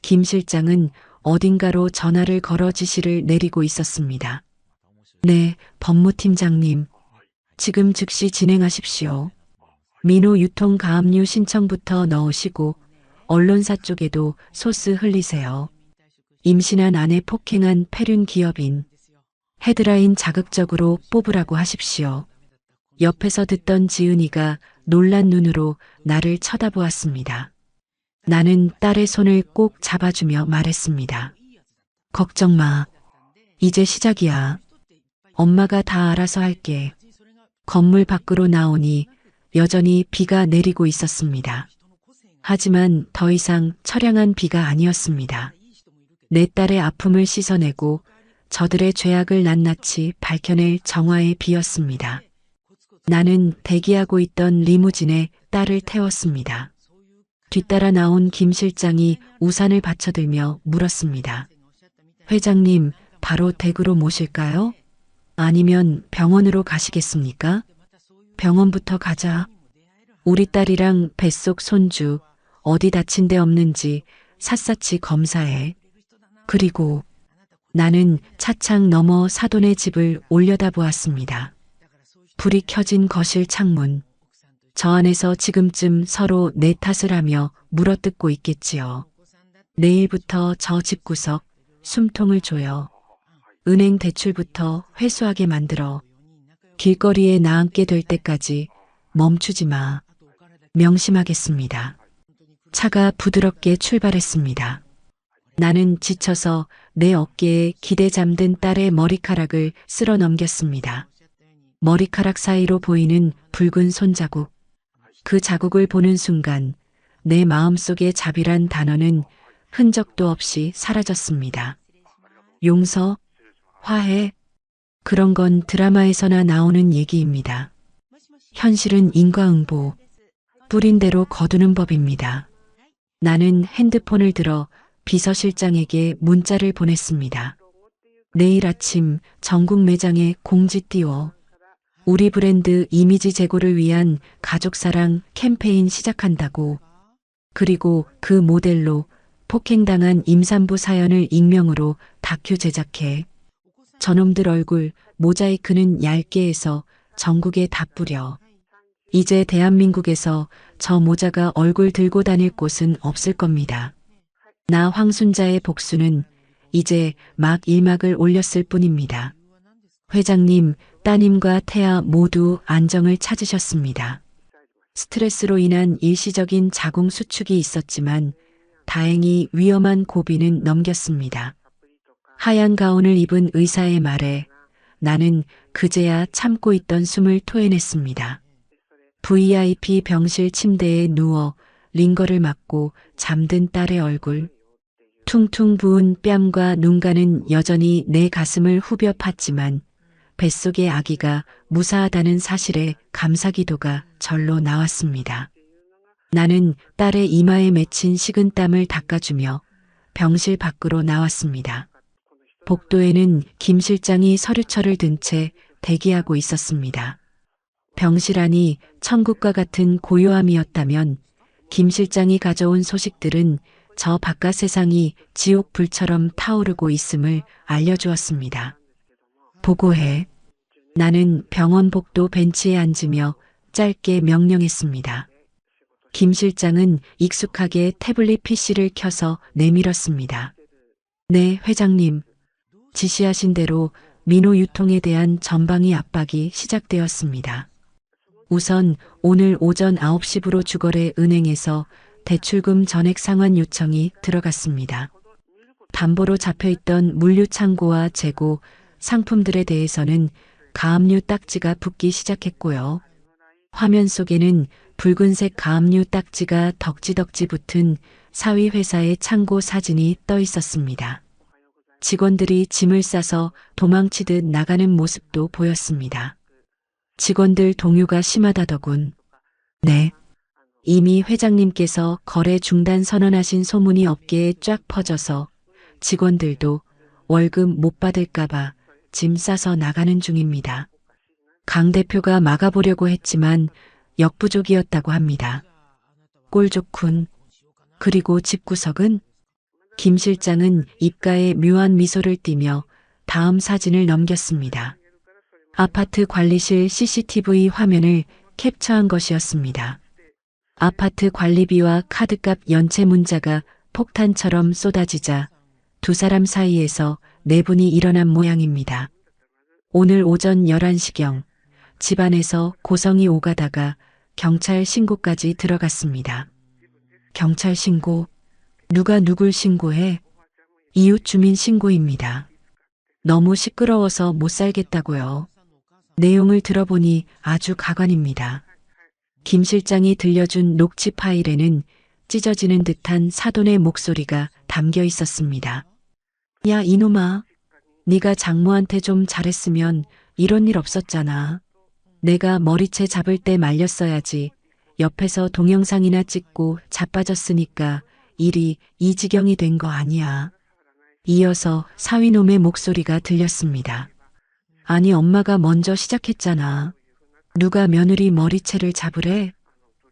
김 실장은 어딘가로 전화를 걸어 지시를 내리고 있었습니다. 네, 법무팀장님. 지금 즉시 진행하십시오. 민호 유통가압류 신청부터 넣으시고 언론사 쪽에도 소스 흘리세요. 임신한 아내 폭행한 폐륜 기업인. 헤드라인 자극적으로 뽑으라고 하십시오. 옆에서 듣던 지은이가 놀란 눈으로 나를 쳐다보았습니다. 나는 딸의 손을 꼭 잡아주며 말했습니다. 걱정 마. 이제 시작이야. 엄마가 다 알아서 할게. 건물 밖으로 나오니 여전히 비가 내리고 있었습니다. 하지만 더 이상 처량한 비가 아니었습니다. 내 딸의 아픔을 씻어내고 저들의 죄악을 낱낱이 밝혀낼 정화의 비였습니다. 나는 대기하고 있던 리무진에 딸을 태웠습니다. 뒤따라 나온 김 실장이 우산을 받쳐들며 물었습니다. 회장님, 바로 댁으로 모실까요? 아니면 병원으로 가시겠습니까? 병원부터 가자. 우리 딸이랑 뱃속 손주 어디 다친 데 없는지 샅샅이 검사해. 그리고 나는 차창 너머 사돈의 집을 올려다보았습니다. 불이 켜진 거실 창문. 저 안에서 지금쯤 서로 내 탓을 하며 물어뜯고 있겠지요. 내일부터 저 집구석 숨통을 조여. 은행 대출부터 회수하게 만들어. 길거리에 나앉게 될 때까지 멈추지 마. 명심하겠습니다. 차가 부드럽게 출발했습니다. 나는 지쳐서 내 어깨에 기대 잠든 딸의 머리카락을 쓸어 넘겼습니다. 머리카락 사이로 보이는 붉은 손자국. 그 자국을 보는 순간 내 마음속의 자비란 단어는 흔적도 없이 사라졌습니다. 용서, 화해, 그런 건 드라마에서나 나오는 얘기입니다. 현실은 인과응보, 뿌린 대로 거두는 법입니다. 나는 핸드폰을 들어 비서실장에게 문자를 보냈습니다. 내일 아침 전국 매장에 공지 띄워. 우리 브랜드 이미지 제고를 위한 가족사랑 캠페인 시작한다고. 그리고 그 모델로 폭행당한 임산부 사연을 익명으로 다큐 제작해. 저놈들 얼굴 모자이크는 얇게 해서 전국에 다 뿌려. 이제 대한민국에서 저 모자가 얼굴 들고 다닐 곳은 없을 겁니다. 나 황순자의 복수는 이제 막 1막을 올렸을 뿐입니다. 회장님, 따님과 태아 모두 안정을 찾으셨습니다. 스트레스로 인한 일시적인 자궁 수축이 있었지만 다행히 위험한 고비는 넘겼습니다. 하얀 가운을 입은 의사의 말에 나는 그제야 참고 있던 숨을 토해냈습니다. VIP 병실 침대에 누워 링거를 맞고 잠든 딸의 얼굴. 퉁퉁 부은 뺨과 눈가는 여전히 내 가슴을 후벼 팠지만 뱃속의 아기가 무사하다는 사실에 감사기도가 절로 나왔습니다. 나는 딸의 이마에 맺힌 식은땀을 닦아주며 병실 밖으로 나왔습니다. 복도에는 김 실장이 서류철을 든 채 대기하고 있었습니다. 병실 안이 천국과 같은 고요함이었다면 김 실장이 가져온 소식들은 저 바깥 세상이 지옥 불처럼 타오르고 있음을 알려주었습니다. 보고해. 나는 병원 복도 벤치에 앉으며 짧게 명령했습니다. 김 실장은 익숙하게 태블릿 PC를 켜서 내밀었습니다. 네, 회장님. 지시하신 대로 민호 유통에 대한 전방위 압박이 시작되었습니다. 우선 오늘 오전 9시부로 주거래 은행에서 대출금 전액 상환 요청이 들어갔습니다. 담보로 잡혀있던 물류 창고와 재고, 상품들에 대해서는 가압류 딱지가 붙기 시작했고요. 화면 속에는 붉은색 가압류 딱지가 덕지덕지 붙은 사위 회사의 창고 사진이 떠 있었습니다. 직원들이 짐을 싸서 도망치듯 나가는 모습도 보였습니다. 직원들 동요가 심하다더군. 네. 이미 회장님께서 거래 중단 선언하신 소문이 업계에 쫙 퍼져서 직원들도 월급 못 받을까봐 짐 싸서 나가는 중입니다. 강 대표가 막아보려고 했지만 역부족이었다고 합니다. 꼴 좋군. 그리고 집구석은? 김 실장은 입가에 묘한 미소를 띠며 다음 사진을 넘겼습니다. 아파트 관리실 CCTV 화면을 캡처한 것이었습니다. 아파트 관리비와 카드값 연체 문자가 폭탄처럼 쏟아지자 두 사람 사이에서 내분이 일어난 모양입니다. 오늘 오전 11시경 집안에서 고성이 오가다가 경찰 신고까지 들어갔습니다. 경찰 신고? 누가 누굴 신고해? 이웃 주민 신고입니다. 너무 시끄러워서 못 살겠다고요. 내용을 들어보니 아주 가관입니다. 김 실장이 들려준 녹취 파일에는 찢어지는 듯한 사돈의 목소리가 담겨 있었습니다. 야 이놈아, 네가 장모한테 좀 잘했으면 이런 일 없었잖아. 내가 머리채 잡을 때 말렸어야지. 옆에서 동영상이나 찍고 자빠졌으니까 일이 이 지경이 된 거 아니야. 이어서 사위놈의 목소리가 들렸습니다. 아니 엄마가 먼저 시작했잖아. 누가 며느리 머리채를 잡으래?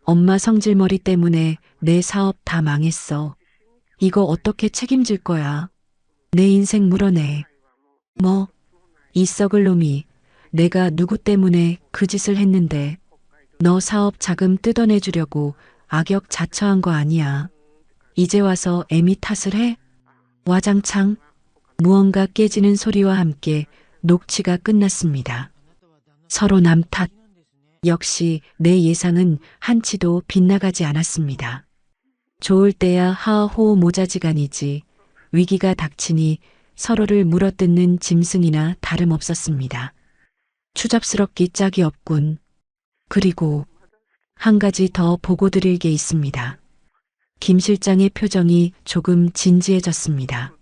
엄마 성질머리 때문에 내 사업 다 망했어. 이거 어떻게 책임질 거야? 내 인생 물어내. 뭐? 이 썩을 놈이 내가 누구 때문에 그 짓을 했는데 너 사업 자금 뜯어내주려고 악역 자처한 거 아니야. 이제 와서 애미 탓을 해? 와장창. 무언가 깨지는 소리와 함께 녹취가 끝났습니다. 서로 남 탓. 역시 내 예상은 한치도 빗나가지 않았습니다. 좋을 때야 하하호호 모자지간이지 위기가 닥치니 서로를 물어뜯는 짐승이나 다름없었습니다. 추잡스럽기 짝이 없군. 그리고 한 가지 더 보고 드릴 게 있습니다. 김 실장의 표정이 조금 진지해졌습니다.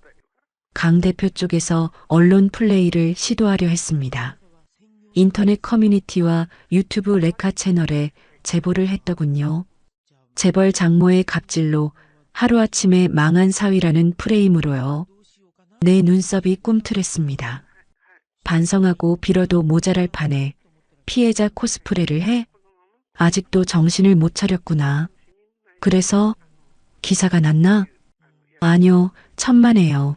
강 대표 쪽에서 언론 플레이를 시도하려 했습니다. 인터넷 커뮤니티와 유튜브 레카 채널에 제보를 했더군요. 재벌 장모의 갑질로 하루아침에 망한 사위라는 프레임으로요. 내 눈썹이 꿈틀했습니다. 반성하고 빌어도 모자랄 판에 피해자 코스프레를 해? 아직도 정신을 못 차렸구나. 그래서 기사가 났나? 아니요, 천만에요.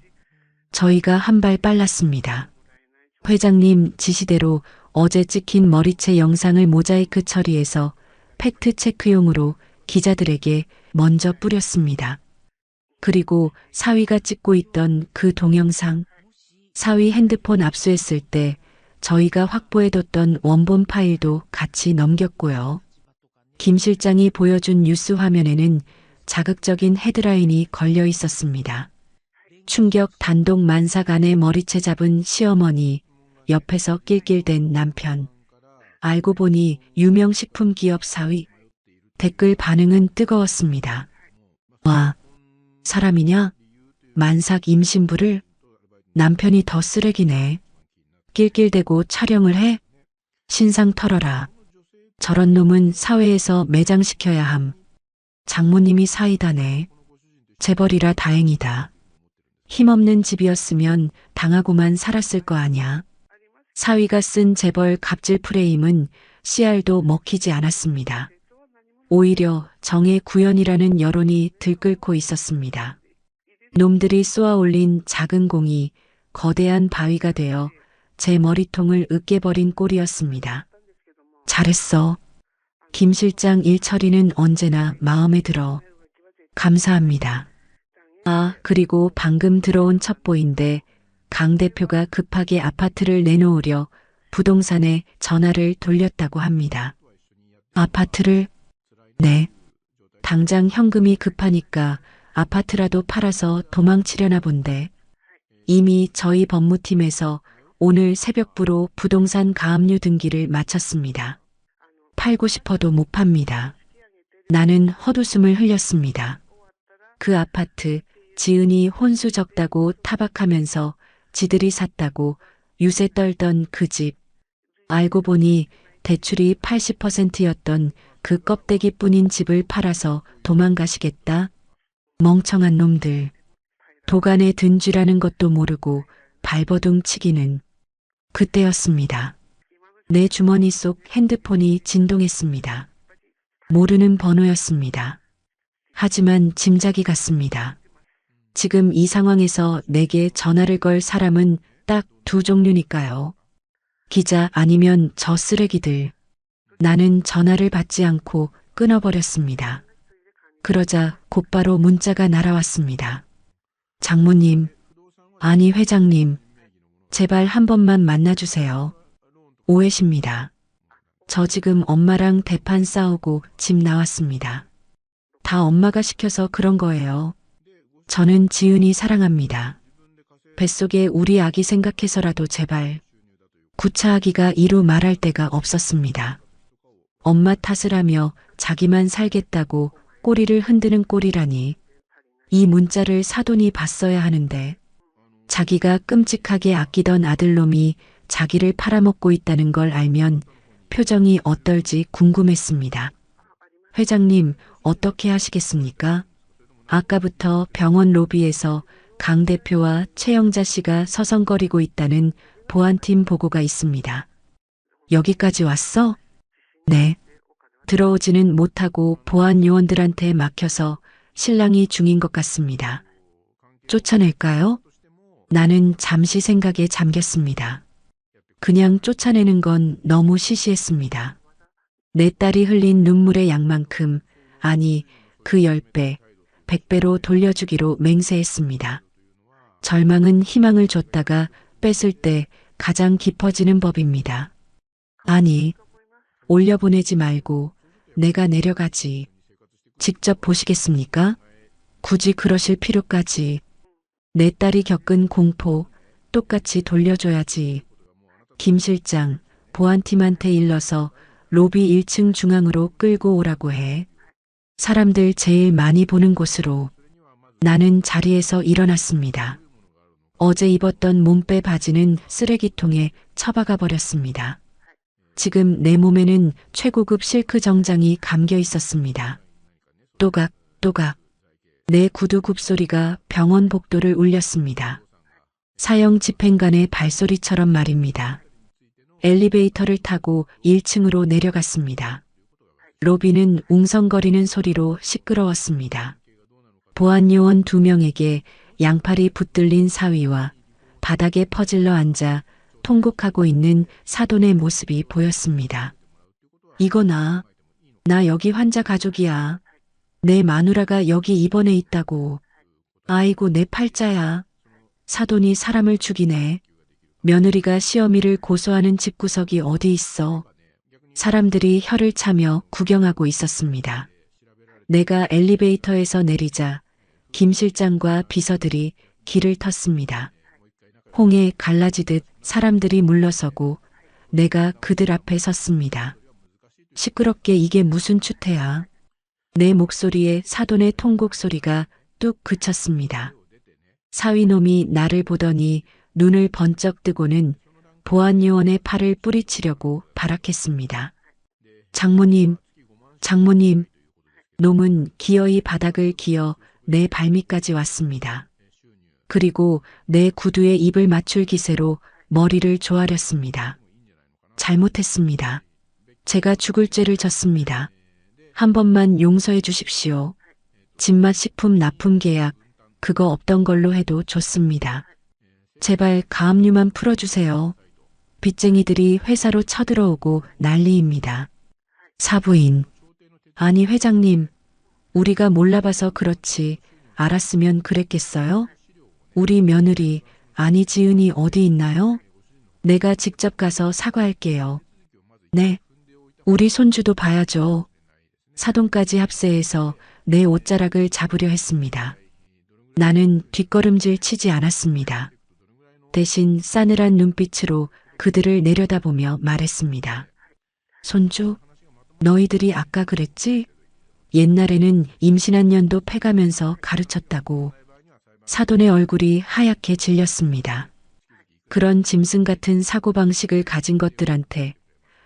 저희가 한 발 빨랐습니다. 회장님 지시대로 어제 찍힌 머리채 영상을 모자이크 처리해서 팩트 체크용으로 기자들에게 먼저 뿌렸습니다. 그리고 사위가 찍고 있던 그 동영상, 사위 핸드폰 압수했을 때 저희가 확보해뒀던 원본 파일도 같이 넘겼고요. 김 실장이 보여준 뉴스 화면에는 자극적인 헤드라인이 걸려 있었습니다. 충격 단독 만삭 안에 머리채 잡은 시어머니, 옆에서 낄낄댄 남편. 알고 보니 유명 식품 기업 사위. 댓글 반응은 뜨거웠습니다. 와, 사람이냐? 만삭 임신부를? 남편이 더 쓰레기네. 낄낄대고 촬영을 해? 신상 털어라. 저런 놈은 사회에서 매장시켜야 함. 장모님이 사이다네. 재벌이라 다행이다. 힘없는 집이었으면 당하고만 살았을 거 아냐. 사위가 쓴 재벌 갑질 프레임은 씨알도 먹히지 않았습니다. 오히려 정의 구현이라는 여론이 들끓고 있었습니다. 놈들이 쏘아올린 작은 공이 거대한 바위가 되어 제 머리통을 으깨버린 꼴이었습니다. 잘했어. 김 실장 일 처리는 언제나 마음에 들어. 감사합니다. 아, 그리고 방금 들어온 첩보인데 강 대표가 급하게 아파트를 내놓으려 부동산에 전화를 돌렸다고 합니다. 아파트를? 네. 당장 현금이 급하니까 아파트라도 팔아서 도망치려나 본데. 이미 저희 법무팀에서 오늘 새벽부로 부동산 가압류 등기를 마쳤습니다. 팔고 싶어도 못 팝니다. 나는 헛웃음을 흘렸습니다. 그 아파트 지은이 혼수 적다고 타박하면서 지들이 샀다고 유세 떨던 그 집. 알고 보니 대출이 80%였던 그 껍데기뿐인 집을 팔아서 도망가시겠다. 멍청한 놈들. 도간에 든 쥐라는 것도 모르고 발버둥 치기는. 그때였습니다. 내 주머니 속 핸드폰이 진동했습니다. 모르는 번호였습니다. 하지만 짐작이 갔습니다. 지금 이 상황에서 내게 전화를 걸 사람은 딱 두 종류니까요. 기자 아니면 저 쓰레기들. 나는 전화를 받지 않고 끊어버렸습니다. 그러자 곧바로 문자가 날아왔습니다. 장모님, 아니 회장님, 제발 한 번만 만나주세요. 오해십니다. 저 지금 엄마랑 대판 싸우고 집 나왔습니다. 다 엄마가 시켜서 그런 거예요. 저는 지은이 사랑합니다. 뱃속에 우리 아기 생각해서라도 제발. 구차하기가 이루 말할 데가 없었습니다. 엄마 탓을 하며 자기만 살겠다고 꼬리를 흔드는 꼴이라니. 이 문자를 사돈이 봤어야 하는데 자기가 끔찍하게 아끼던 아들놈이 자기를 팔아먹고 있다는 걸 알면 표정이 어떨지 궁금했습니다. 회장님, 어떻게 하시겠습니까? 아까부터 병원 로비에서 강 대표와 최영자 씨가 서성거리고 있다는 보안팀 보고가 있습니다. 여기까지 왔어? 네. 들어오지는 못하고 보안 요원들한테 막혀서 실랑이 중인 것 같습니다. 쫓아낼까요? 나는 잠시 생각에 잠겼습니다. 그냥 쫓아내는 건 너무 시시했습니다. 내 딸이 흘린 눈물의 양만큼, 아니 그 10배, 100배로 돌려주기로 맹세했습니다. 절망은 희망을 줬다가 뺐을 때 가장 깊어지는 법입니다. 아니, 올려보내지 말고 내가 내려가지. 직접 보시겠습니까? 굳이 그러실 필요까지. 내 딸이 겪은 공포 똑같이 돌려줘야지. 김 실장, 보안팀한테 일러서 로비 1층 중앙으로 끌고 오라고 해. 사람들 제일 많이 보는 곳으로. 나는 자리에서 일어났습니다. 어제 입었던 몸빼 바지는 쓰레기통에 처박아 버렸습니다. 지금 내 몸에는 최고급 실크 정장이 감겨 있었습니다. 또각, 또각. 내 구두 굽소리가 병원 복도를 울렸습니다. 사형 집행관의 발소리처럼 말입니다. 엘리베이터를 타고 1층으로 내려갔습니다. 로비는 웅성거리는 소리로 시끄러웠습니다. 보안요원 2명에게 양팔이 붙들린 사위와 바닥에 퍼질러 앉아 통곡하고 있는 사돈의 모습이 보였습니다. 이거 나 여기 환자 가족이야. 내 마누라가 여기 입원해 있다고. 아이고 내 팔자야. 사돈이 사람을 죽이네. 며느리가 시어미를 고소하는 집구석이 어디 있어. 사람들이 혀를 차며 구경하고 있었습니다. 내가 엘리베이터에서 내리자 김 실장과 비서들이 길을 텄습니다. 홍해 갈라지듯 사람들이 물러서고 내가 그들 앞에 섰습니다. 시끄럽게 이게 무슨 추태야. 내 목소리에 사돈의 통곡 소리가 뚝 그쳤습니다. 사위놈이 나를 보더니 눈을 번쩍 뜨고는 보안요원의 팔을 뿌리치려고 발악했습니다. 장모님, 장모님. 놈은 기어이 바닥을 기어 내 발밑까지 왔습니다. 그리고 내 구두에 입을 맞출 기세로 머리를 조아렸습니다. 잘못했습니다. 제가 죽을 죄를 졌습니다. 한 번만 용서해 주십시오. 진맛 식품 납품 계약 그거 없던 걸로 해도 좋습니다. 제발 가압류만 풀어주세요. 빚쟁이들이 회사로 쳐들어오고 난리입니다. 사부인. 아니, 회장님. 우리가 몰라봐서 그렇지. 알았으면 그랬겠어요? 우리 며느리, 아니 지은이 어디 있나요? 내가 직접 가서 사과할게요. 네. 우리 손주도 봐야죠. 사돈까지 합세해서 내 옷자락을 잡으려 했습니다. 나는 뒷걸음질 치지 않았습니다. 대신 싸늘한 눈빛으로 그들을 내려다보며 말했습니다. 손주, 너희들이 아까 그랬지? 옛날에는 임신한 년도 패가면서 가르쳤다고. 사돈의 얼굴이 하얗게 질렸습니다. 그런 짐승 같은 사고방식을 가진 것들한테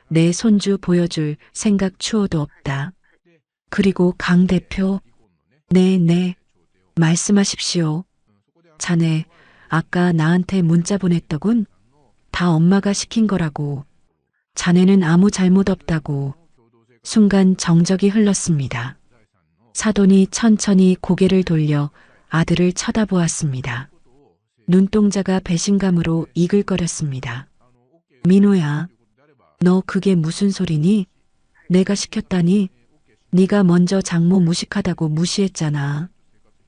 내 손주 보여줄 생각 추호도 없다. 그리고 강 대표, 네, 말씀하십시오. 자네, 아까 나한테 문자 보냈더군? 다 엄마가 시킨 거라고. 자네는 아무 잘못 없다고. 순간 정적이 흘렀습니다. 사돈이 천천히 고개를 돌려 아들을 쳐다보았습니다. 눈동자가 배신감으로 이글거렸습니다. 민호야, 너 그게 무슨 소리니? 내가 시켰다니? 네가 먼저 장모 무식하다고 무시했잖아.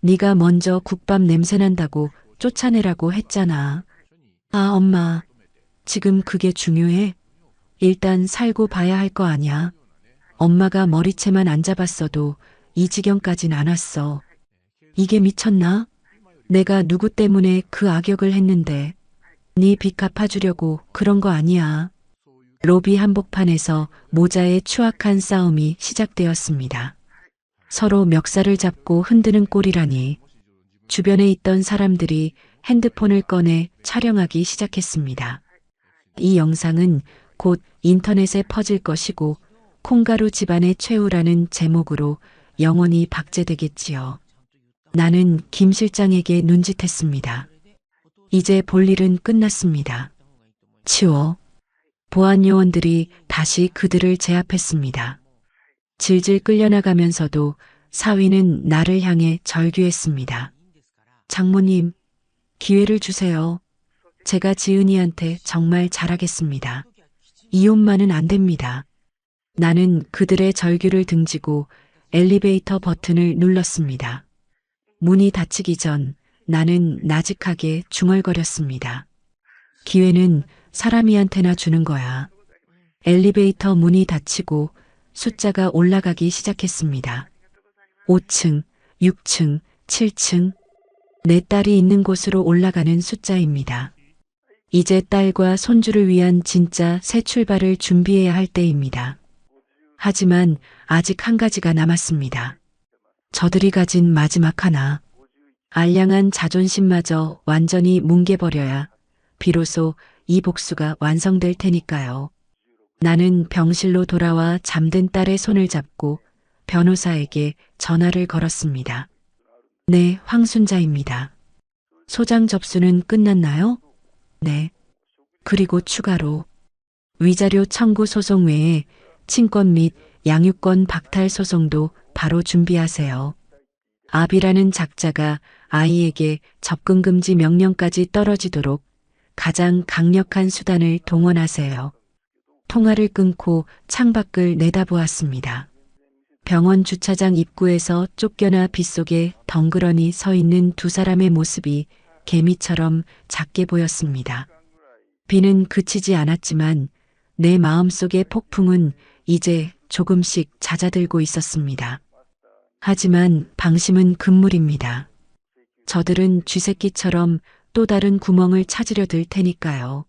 네가 먼저 국밥 냄새난다고 쫓아내라고 했잖아. 아, 엄마, 지금 그게 중요해? 일단 살고 봐야 할 거 아냐. 엄마가 머리채만 안 잡았어도 이 지경까진 안 왔어. 이게 미쳤나? 내가 누구 때문에 그 악역을 했는데 네 빚 갚아주려고 그런 거 아니야. 로비 한복판에서 모자의 추악한 싸움이 시작되었습니다. 서로 멱살을 잡고 흔드는 꼴이라니. 주변에 있던 사람들이 핸드폰을 꺼내 촬영하기 시작했습니다. 이 영상은 곧 인터넷에 퍼질 것이고 콩가루 집안의 최후라는 제목으로 영원히 박제되겠지요. 나는 김 실장에게 눈짓했습니다. 이제 볼 일은 끝났습니다. 치워. 보안 요원들이 다시 그들을 제압했습니다. 질질 끌려나가면서도 사위는 나를 향해 절규했습니다. 장모님, 기회를 주세요. 제가 지은이한테 정말 잘하겠습니다. 이혼만은 안 됩니다. 나는 그들의 절규를 등지고 엘리베이터 버튼을 눌렀습니다. 문이 닫히기 전 나는 나직하게 중얼거렸습니다. 기회는 사람이한테나 주는 거야. 엘리베이터 문이 닫히고 숫자가 올라가기 시작했습니다. 5층, 6층, 7층. 내 딸이 있는 곳으로 올라가는 숫자입니다. 이제 딸과 손주를 위한 진짜 새 출발을 준비해야 할 때입니다. 하지만 아직 한 가지가 남았습니다. 저들이 가진 마지막 하나. 알량한 자존심마저 완전히 뭉개버려야 비로소 이 복수가 완성될 테니까요. 나는 병실로 돌아와 잠든 딸의 손을 잡고 변호사에게 전화를 걸었습니다. 네, 황순자입니다. 소장 접수는 끝났나요? 네. 그리고 추가로 위자료 청구 소송 외에 친권 및 양육권 박탈 소송도 바로 준비하세요. 압이라는 작자가 아이에게 접근 금지 명령까지 떨어지도록 가장 강력한 수단을 동원하세요. 통화를 끊고 창밖을 내다보았습니다. 병원 주차장 입구에서 쫓겨나 빗속에 덩그러니 서 있는 두 사람의 모습이 개미처럼 작게 보였습니다. 비는 그치지 않았지만 내 마음속의 폭풍은 이제 조금씩 잦아들고 있었습니다. 하지만 방심은 금물입니다. 저들은 쥐새끼처럼 또 다른 구멍을 찾으려 들 테니까요.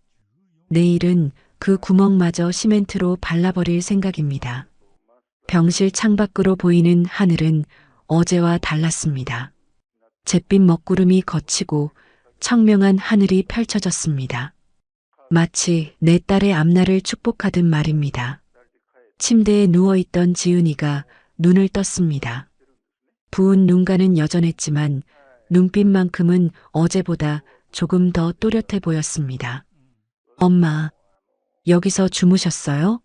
내일은 그 구멍마저 시멘트로 발라버릴 생각입니다. 병실 창밖으로 보이는 하늘은 어제와 달랐습니다. 잿빛 먹구름이 걷히고 청명한 하늘이 펼쳐졌습니다. 마치 내 딸의 앞날을 축복하듯 말입니다. 침대에 누워있던 지은이가 눈을 떴습니다. 부은 눈가는 여전했지만 눈빛만큼은 어제보다 조금 더 또렷해 보였습니다. 엄마, 여기서 주무셨어요?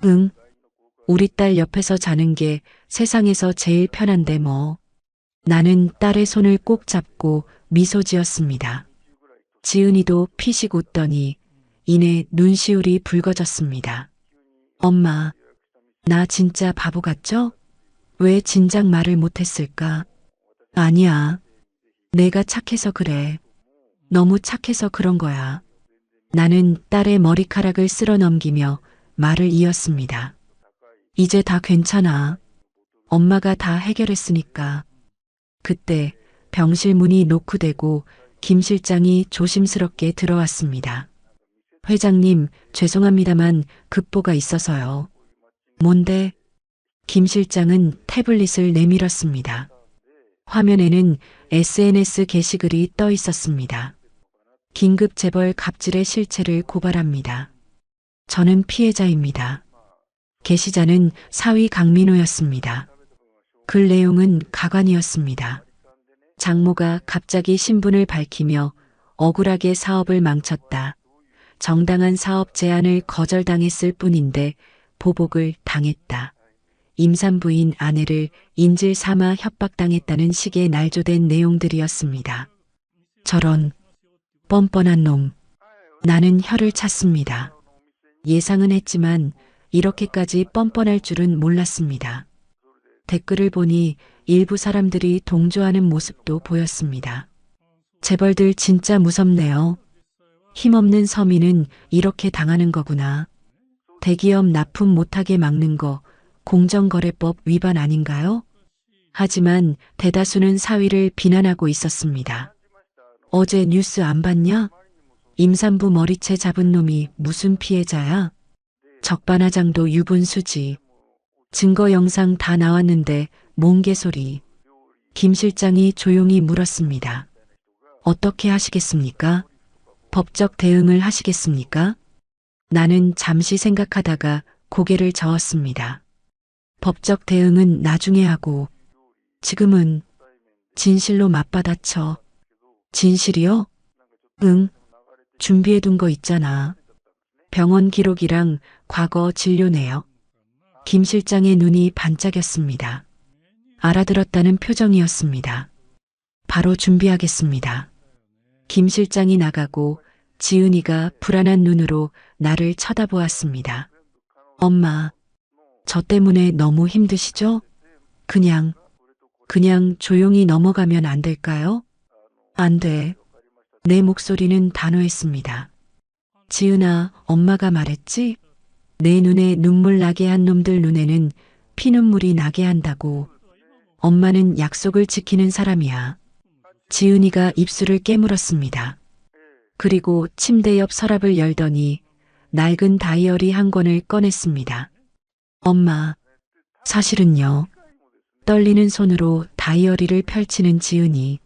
응. 우리 딸 옆에서 자는 게 세상에서 제일 편한데 뭐. 나는 딸의 손을 꼭 잡고 미소 지었습니다. 지은이도 피식 웃더니 이내 눈시울이 붉어졌습니다. 엄마, 나 진짜 바보 같죠? 왜 진작 말을 못했을까? 아니야. 내가 착해서 그래. 너무 착해서 그런 거야. 나는 딸의 머리카락을 쓸어 넘기며 말을 이었습니다. 이제 다 괜찮아. 엄마가 다 해결했으니까. 그때 병실 문이 노크되고 김 실장이 조심스럽게 들어왔습니다. 회장님, 죄송합니다만 급보가 있어서요. 뭔데? 김 실장은 태블릿을 내밀었습니다. 화면에는 SNS 게시글이 떠 있었습니다. 긴급 재벌 갑질의 실체를 고발합니다. 저는 피해자입니다. 게시자는 사위 강민호였습니다. 글 내용은 가관이었습니다. 장모가 갑자기 신분을 밝히며 억울하게 사업을 망쳤다. 정당한 사업 제안을 거절당했을 뿐인데 보복을 당했다. 임산부인 아내를 인질 삼아 협박당했다는 식의 날조된 내용들이었습니다. 저런 뻔뻔한 놈. 나는 혀를 찼습니다. 예상은 했지만 이렇게까지 뻔뻔할 줄은 몰랐습니다. 댓글을 보니 일부 사람들이 동조하는 모습도 보였습니다. 재벌들 진짜 무섭네요. 힘없는 서민은 이렇게 당하는 거구나. 대기업 납품 못하게 막는 거 공정거래법 위반 아닌가요? 하지만 대다수는 사위를 비난하고 있었습니다. 어제 뉴스 안 봤냐? 임산부 머리채 잡은 놈이 무슨 피해자야? 적반하장도 유분수지. 증거 영상 다 나왔는데 뭔 개소리. 김 실장이 조용히 물었습니다. 어떻게 하시겠습니까? 법적 대응을 하시겠습니까? 나는 잠시 생각하다가 고개를 저었습니다. 법적 대응은 나중에 하고 지금은 진실로 맞받아쳐. 진실이요? 응. 준비해둔 거 있잖아. 병원 기록이랑 과거 진료 내역. 김 실장의 눈이 반짝였습니다. 알아들었다는 표정이었습니다. 바로 준비하겠습니다. 김 실장이 나가고 지은이가 불안한 눈으로 나를 쳐다보았습니다. 엄마, 저 때문에 너무 힘드시죠? 그냥 조용히 넘어가면 안 될까요? 안 돼. 내 목소리는 단호했습니다. 지은아, 엄마가 말했지? 내 눈에 눈물 나게 한 놈들 눈에는 피눈물이 나게 한다고. 엄마는 약속을 지키는 사람이야. 지은이가 입술을 깨물었습니다. 그리고 침대 옆 서랍을 열더니 낡은 다이어리 한 권을 꺼냈습니다. 엄마, 사실은요. 떨리는 손으로 다이어리를 펼치는 지은이.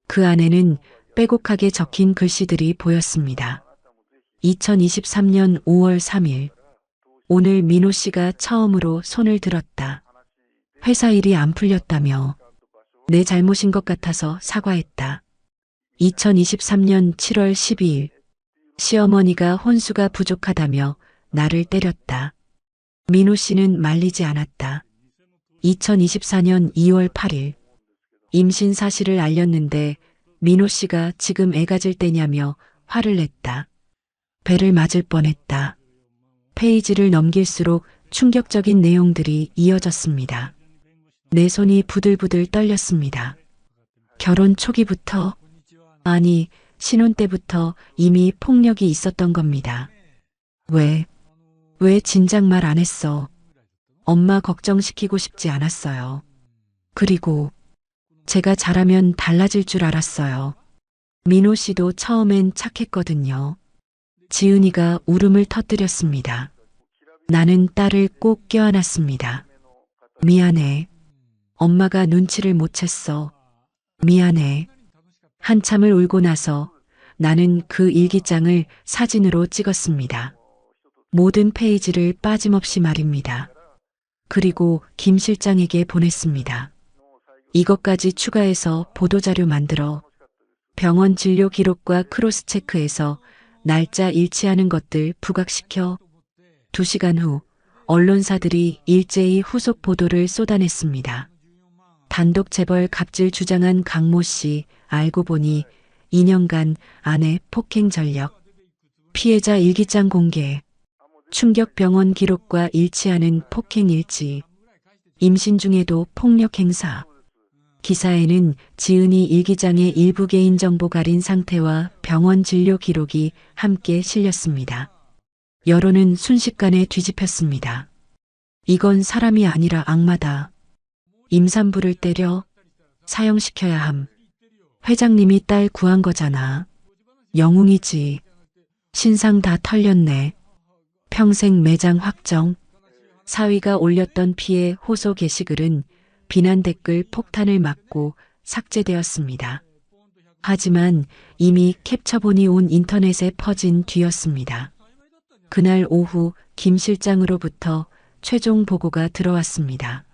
그 안에는 빼곡하게 적힌 글씨들이 보였습니다. 2023년 5월 3일. 오늘 민호 씨가 처음으로 손을 들었다. 회사 일이 안 풀렸다며. 내 잘못인 것 같아서 사과했다. 2023년 7월 12일. 시어머니가 혼수가 부족하다며 나를 때렸다. 민호 씨는 말리지 않았다. 2024년 2월 8일. 임신 사실을 알렸는데 민호 씨가 지금 애 가질 때냐며 화를 냈다. 배를 맞을 뻔했다. 페이지를 넘길수록 충격적인 내용들이 이어졌습니다. 내 손이 부들부들 떨렸습니다. 결혼 초기부터, 아니, 신혼 때부터 이미 폭력이 있었던 겁니다. 왜 진작 말 안 했어? 엄마 걱정시키고 싶지 않았어요. 그리고 제가 잘하면 달라질 줄 알았어요. 민호 씨도 처음엔 착했거든요. 지은이가 울음을 터뜨렸습니다. 나는 딸을 꼭 껴안았습니다. 미안해. 엄마가 눈치를 못 챘어. 미안해. 한참을 울고 나서 나는 그 일기장을 사진으로 찍었습니다. 모든 페이지를 빠짐없이 말입니다. 그리고 김 실장에게 보냈습니다. 이것까지 추가해서 보도자료 만들어. 병원 진료 기록과 크로스 체크해서 날짜 일치하는 것들 부각시켜. 2시간 후 언론사들이 일제히 후속 보도를 쏟아냈습니다. 단독 재벌 갑질 주장한 강모 씨, 알고 보니 2년간 아내 폭행 전력. 피해자 일기장 공개. 충격병원 기록과 일치하는 폭행 일지, 임신 중에도 폭력 행사. 기사에는 지은이 일기장의 일부 개인정보 가린 상태와 병원 진료 기록이 함께 실렸습니다. 여론은 순식간에 뒤집혔습니다. 이건 사람이 아니라 악마다. 임산부를 때려 사형시켜야 함. 회장님이 딸 구한 거잖아. 영웅이지. 신상 다 털렸네. 평생 매장 확정. 사위가 올렸던 피해 호소 게시글은 비난 댓글 폭탄을 맞고 삭제되었습니다. 하지만 이미 캡처본이 온 인터넷에 퍼진 뒤였습니다. 그날 오후 김 실장으로부터 최종 보고가 들어왔습니다.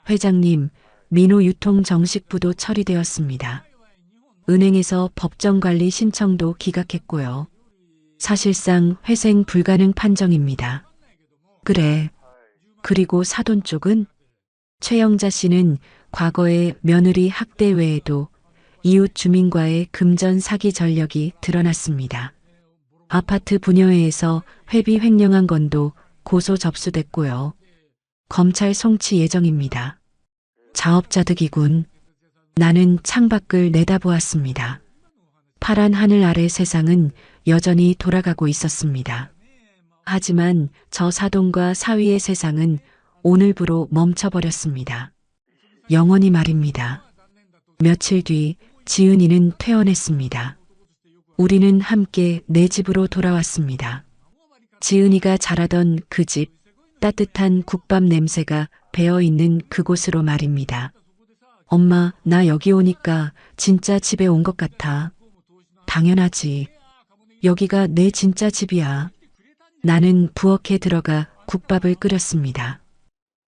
회장님, 민호 유통 정식 부도 처리되었습니다. 은행에서 법정관리 신청도 기각했고요. 사실상 회생 불가능 판정입니다. 그래. 그리고 사돈 쪽은? 최영자 씨는 과거의 며느리 학대 외에도 이웃 주민과의 금전 사기 전력이 드러났습니다. 아파트 분여회에서 회비 횡령한 건도 고소 접수됐고요. 검찰 송치 예정입니다. 자업자득이군. 나는 창밖을 내다보았습니다. 파란 하늘 아래 세상은 여전히 돌아가고 있었습니다. 하지만 저 사돈과 사위의 세상은 오늘부로 멈춰버렸습니다. 영원히 말입니다. 며칠 뒤 지은이는 퇴원했습니다. 우리는 함께 내 집으로 돌아왔습니다. 지은이가 자라던 그 집, 따뜻한 국밥 냄새가 배어있는 그곳으로 말입니다. 엄마, 나 여기 오니까 진짜 집에 온 것 같아. 당연하지. 여기가 내 진짜 집이야. 나는 부엌에 들어가 국밥을 끓였습니다.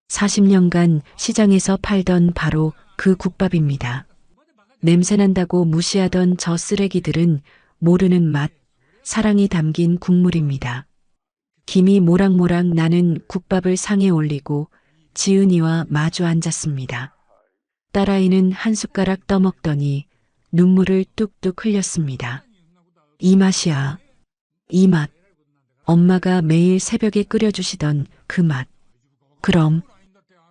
40년간 시장에서 팔던 바로 그 국밥입니다. 냄새난다고 무시하던 저 쓰레기들은 모르는 맛, 사랑이 담긴 국물입니다. 김이 모락모락 나는 국밥을 상에 올리고 지은이와 마주 앉았습니다. 딸아이는 한 숟가락 떠먹더니 눈물을 뚝뚝 흘렸습니다. 이 맛이야. 이 맛. 엄마가 매일 새벽에 끓여주시던 그 맛. 그럼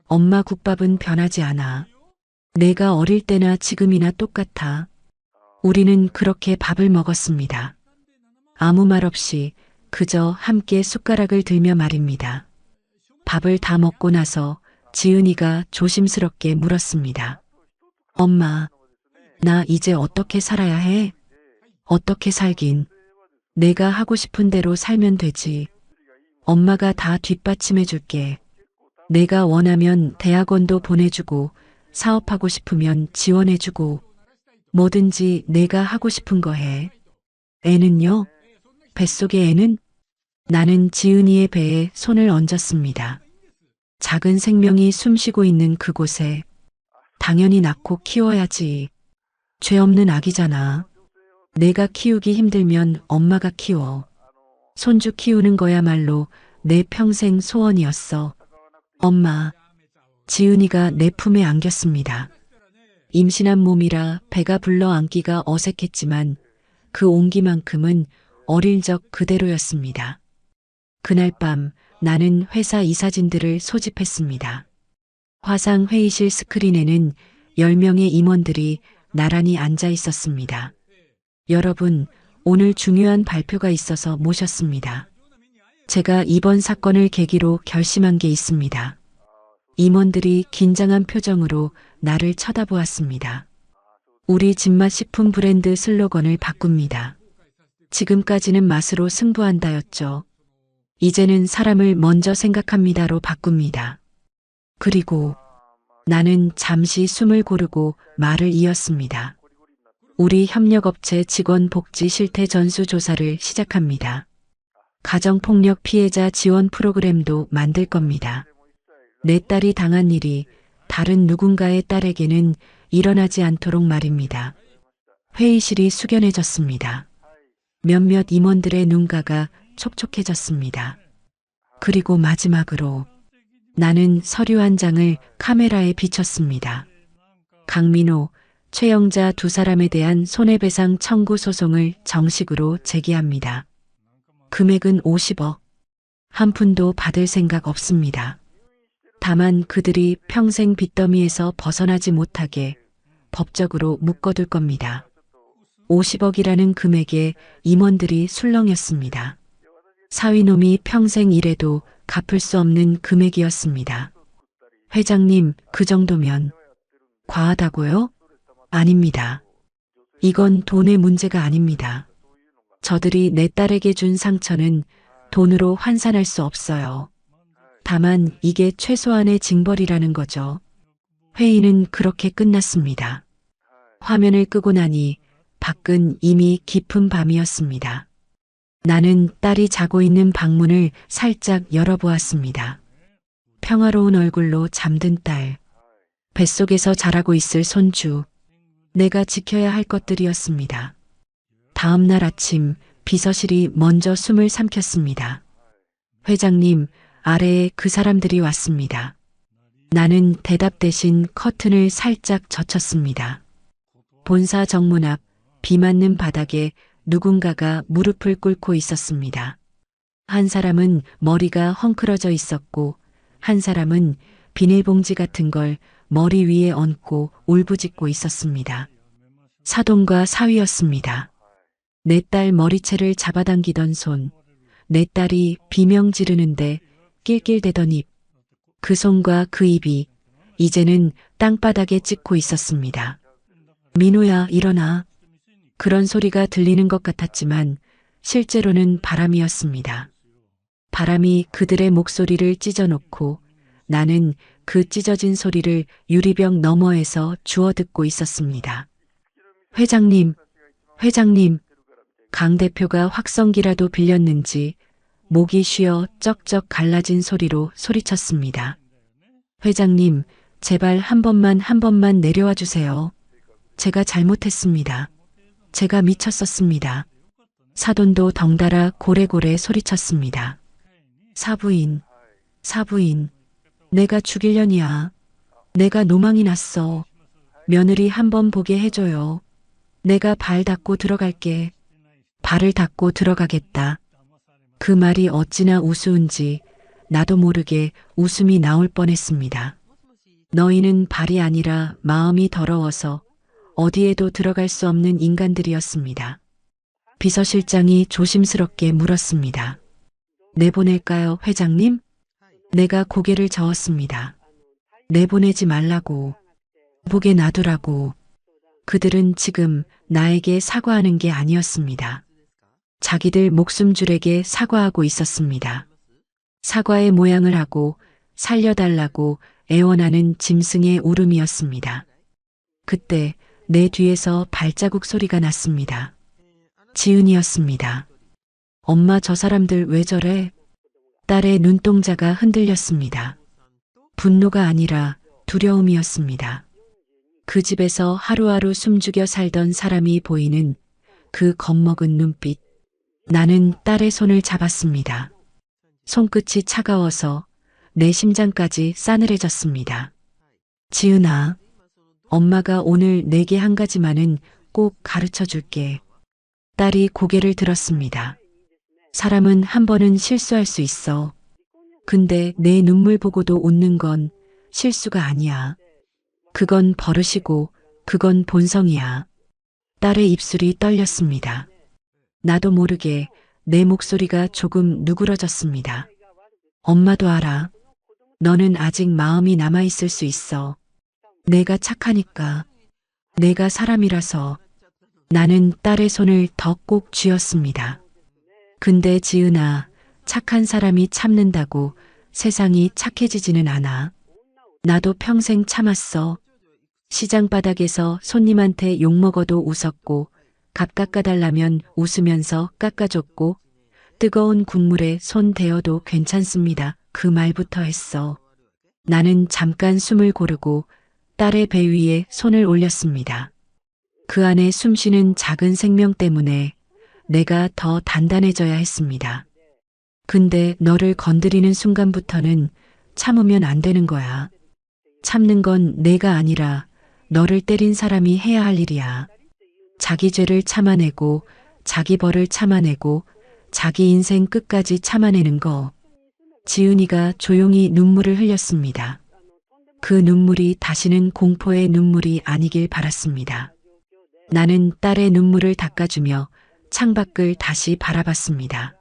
엄마 국밥은 변하지 않아. 내가 어릴 때나 지금이나 똑같아. 우리는 그렇게 밥을 먹었습니다. 아무 말 없이 그저 함께 숟가락을 들며 말입니다. 밥을 다 먹고 나서 지은이가 조심스럽게 물었습니다. 엄마, 나 이제 어떻게 살아야 해? 어떻게 살긴. 내가 하고 싶은 대로 살면 되지. 엄마가 다 뒷받침해 줄게. 내가 원하면 대학원도 보내주고 사업하고 싶으면 지원해주고 뭐든지 내가 하고 싶은 거 해. 애는요? 뱃속의 애는? 나는 지은이의 배에 손을 얹었습니다. 작은 생명이 숨쉬고 있는 그곳에 당연히 낳고 키워야지. 죄 없는 아기잖아. 내가 키우기 힘들면 엄마가 키워. 손주 키우는 거야말로 내 평생 소원이었어. 엄마, 지은이가 내 품에 안겼습니다. 임신한 몸이라 배가 불러 안기가 어색했지만 그 온기만큼은 어릴 적 그대로였습니다. 그날 밤 나는 회사 이사진들을 소집했습니다. 화상 회의실 스크린에는 10명의 임원들이 나란히 앉아 있었습니다. 여러분, 오늘 중요한 발표가 있어서 모셨습니다. 제가 이번 사건을 계기로 결심한 게 있습니다. 임원들이 긴장한 표정으로 나를 쳐다보았습니다. 우리 집맛 식품 브랜드 슬로건을 바꿉니다. 지금까지는 맛으로 승부한다였죠. 이제는 사람을 먼저 생각합니다로 바꿉니다. 그리고 나는 잠시 숨을 고르고 말을 이었습니다. 우리 협력업체 직원 복지 실태 전수 조사를 시작합니다. 가정폭력 피해자 지원 프로그램도 만들 겁니다. 내 딸이 당한 일이 다른 누군가의 딸에게는 일어나지 않도록 말입니다. 회의실이 숙연해졌습니다. 몇몇 임원들의 눈가가 촉촉해졌습니다. 그리고 마지막으로 나는 서류 한 장을 카메라에 비췄습니다. 강민호, 최영자 두 사람에 대한 손해배상 청구 소송을 정식으로 제기합니다. 금액은 50억. 한 푼도 받을 생각 없습니다. 다만 그들이 평생 빚더미에서 벗어나지 못하게 법적으로 묶어둘 겁니다. 50억이라는 금액에 임원들이 술렁였습니다. 사위놈이 평생 일해도 갚을 수 없는 금액이었습니다. 회장님, 그 정도면 과하다고요? 아닙니다. 이건 돈의 문제가 아닙니다. 저들이 내 딸에게 준 상처는 돈으로 환산할 수 없어요. 다만 이게 최소한의 징벌이라는 거죠. 회의는 그렇게 끝났습니다. 화면을 끄고 나니 밖은 이미 깊은 밤이었습니다. 나는 딸이 자고 있는 방문을 살짝 열어보았습니다. 평화로운 얼굴로 잠든 딸, 뱃속에서 자라고 있을 손주, 내가 지켜야 할 것들이었습니다. 다음 날 아침 비서실이 먼저 숨을 삼켰습니다. 회장님, 아래에 그 사람들이 왔습니다. 나는 대답 대신 커튼을 살짝 젖혔습니다. 본사 정문 앞 비 맞는 바닥에 누군가가 무릎을 꿇고 있었습니다. 한 사람은 머리가 헝클어져 있었고 한 사람은 비닐봉지 같은 걸 머리 위에 얹고 울부짖고 있었습니다. 사돈과 사위였습니다. 내 딸 머리채를 잡아당기던 손, 내 딸이 비명 지르는데 낄낄대던 입, 그 손과 그 입이 이제는 땅바닥에 찍고 있었습니다. 민호야, 일어나. 그런 소리가 들리는 것 같았지만 실제로는 바람이었습니다. 바람이 그들의 목소리를 찢어놓고 나는 그 찢어진 소리를 유리병 너머에서 주워 듣고 있었습니다. 회장님, 회장님. 강 대표가 확성기라도 빌렸는지 목이 쉬어 쩍쩍 갈라진 소리로 소리쳤습니다. 회장님, 제발 한 번만 내려와 주세요. 제가 잘못했습니다. 제가 미쳤었습니다. 사돈도 덩달아 고래고래 소리쳤습니다. 사부인, 내가 죽일려니야. 내가 노망이 났어. 며느리 한 번 보게 해줘요. 내가 발 닦고 들어갈게. 발을 닦고 들어가겠다. 그 말이 어찌나 우스운지 나도 모르게 웃음이 나올 뻔했습니다. 너희는 발이 아니라 마음이 더러워서 어디에도 들어갈 수 없는 인간들이었습니다. 비서실장이 조심스럽게 물었습니다. 내보낼까요, 회장님? 내가 고개를 저었습니다. 내보내지 말라고. 보게 놔두라고. 그들은 지금 나에게 사과하는 게 아니었습니다. 자기들 목숨줄에게 사과하고 있었습니다. 사과의 모양을 하고 살려달라고 애원하는 짐승의 울음이었습니다. 그때 내 뒤에서 발자국 소리가 났습니다. 지은이었습니다. 엄마, 저 사람들 왜 저래? 딸의 눈동자가 흔들렸습니다. 분노가 아니라 두려움이었습니다. 그 집에서 하루하루 숨죽여 살던 사람이 보이는 그 겁먹은 눈빛. 나는 딸의 손을 잡았습니다. 손끝이 차가워서 내 심장까지 싸늘해졌습니다. 지은아, 엄마가 오늘 내게 한 가지만은 꼭 가르쳐 줄게. 딸이 고개를 들었습니다. 사람은 한 번은 실수할 수 있어. 근데 내 눈물 보고도 웃는 건 실수가 아니야. 그건 버릇이고 그건 본성이야. 딸의 입술이 떨렸습니다. 나도 모르게 내 목소리가 조금 누그러졌습니다. 엄마도 알아. 너는 아직 마음이 남아있을 수 있어. 내가 착하니까. 내가 사람이라서. 나는 딸의 손을 더 꼭 쥐었습니다. 근데 지은아, 착한 사람이 참는다고 세상이 착해지지는 않아. 나도 평생 참았어. 시장 바닥에서 손님한테 욕먹어도 웃었고 값 깎아달라면 웃으면서 깎아줬고 뜨거운 국물에 손 대어도 괜찮습니다. 그 말부터 했어. 나는 잠깐 숨을 고르고 딸의 배 위에 손을 올렸습니다. 그 안에 숨쉬는 작은 생명 때문에 내가 더 단단해져야 했습니다. 근데 너를 건드리는 순간부터는 참으면 안 되는 거야. 참는 건 내가 아니라 너를 때린 사람이 해야 할 일이야. 자기 죄를 참아내고 자기 벌을 참아내고 자기 인생 끝까지 참아내는 거. 지은이가 조용히 눈물을 흘렸습니다. 그 눈물이 다시는 공포의 눈물이 아니길 바랐습니다. 나는 딸의 눈물을 닦아주며 창밖을 다시 바라봤습니다.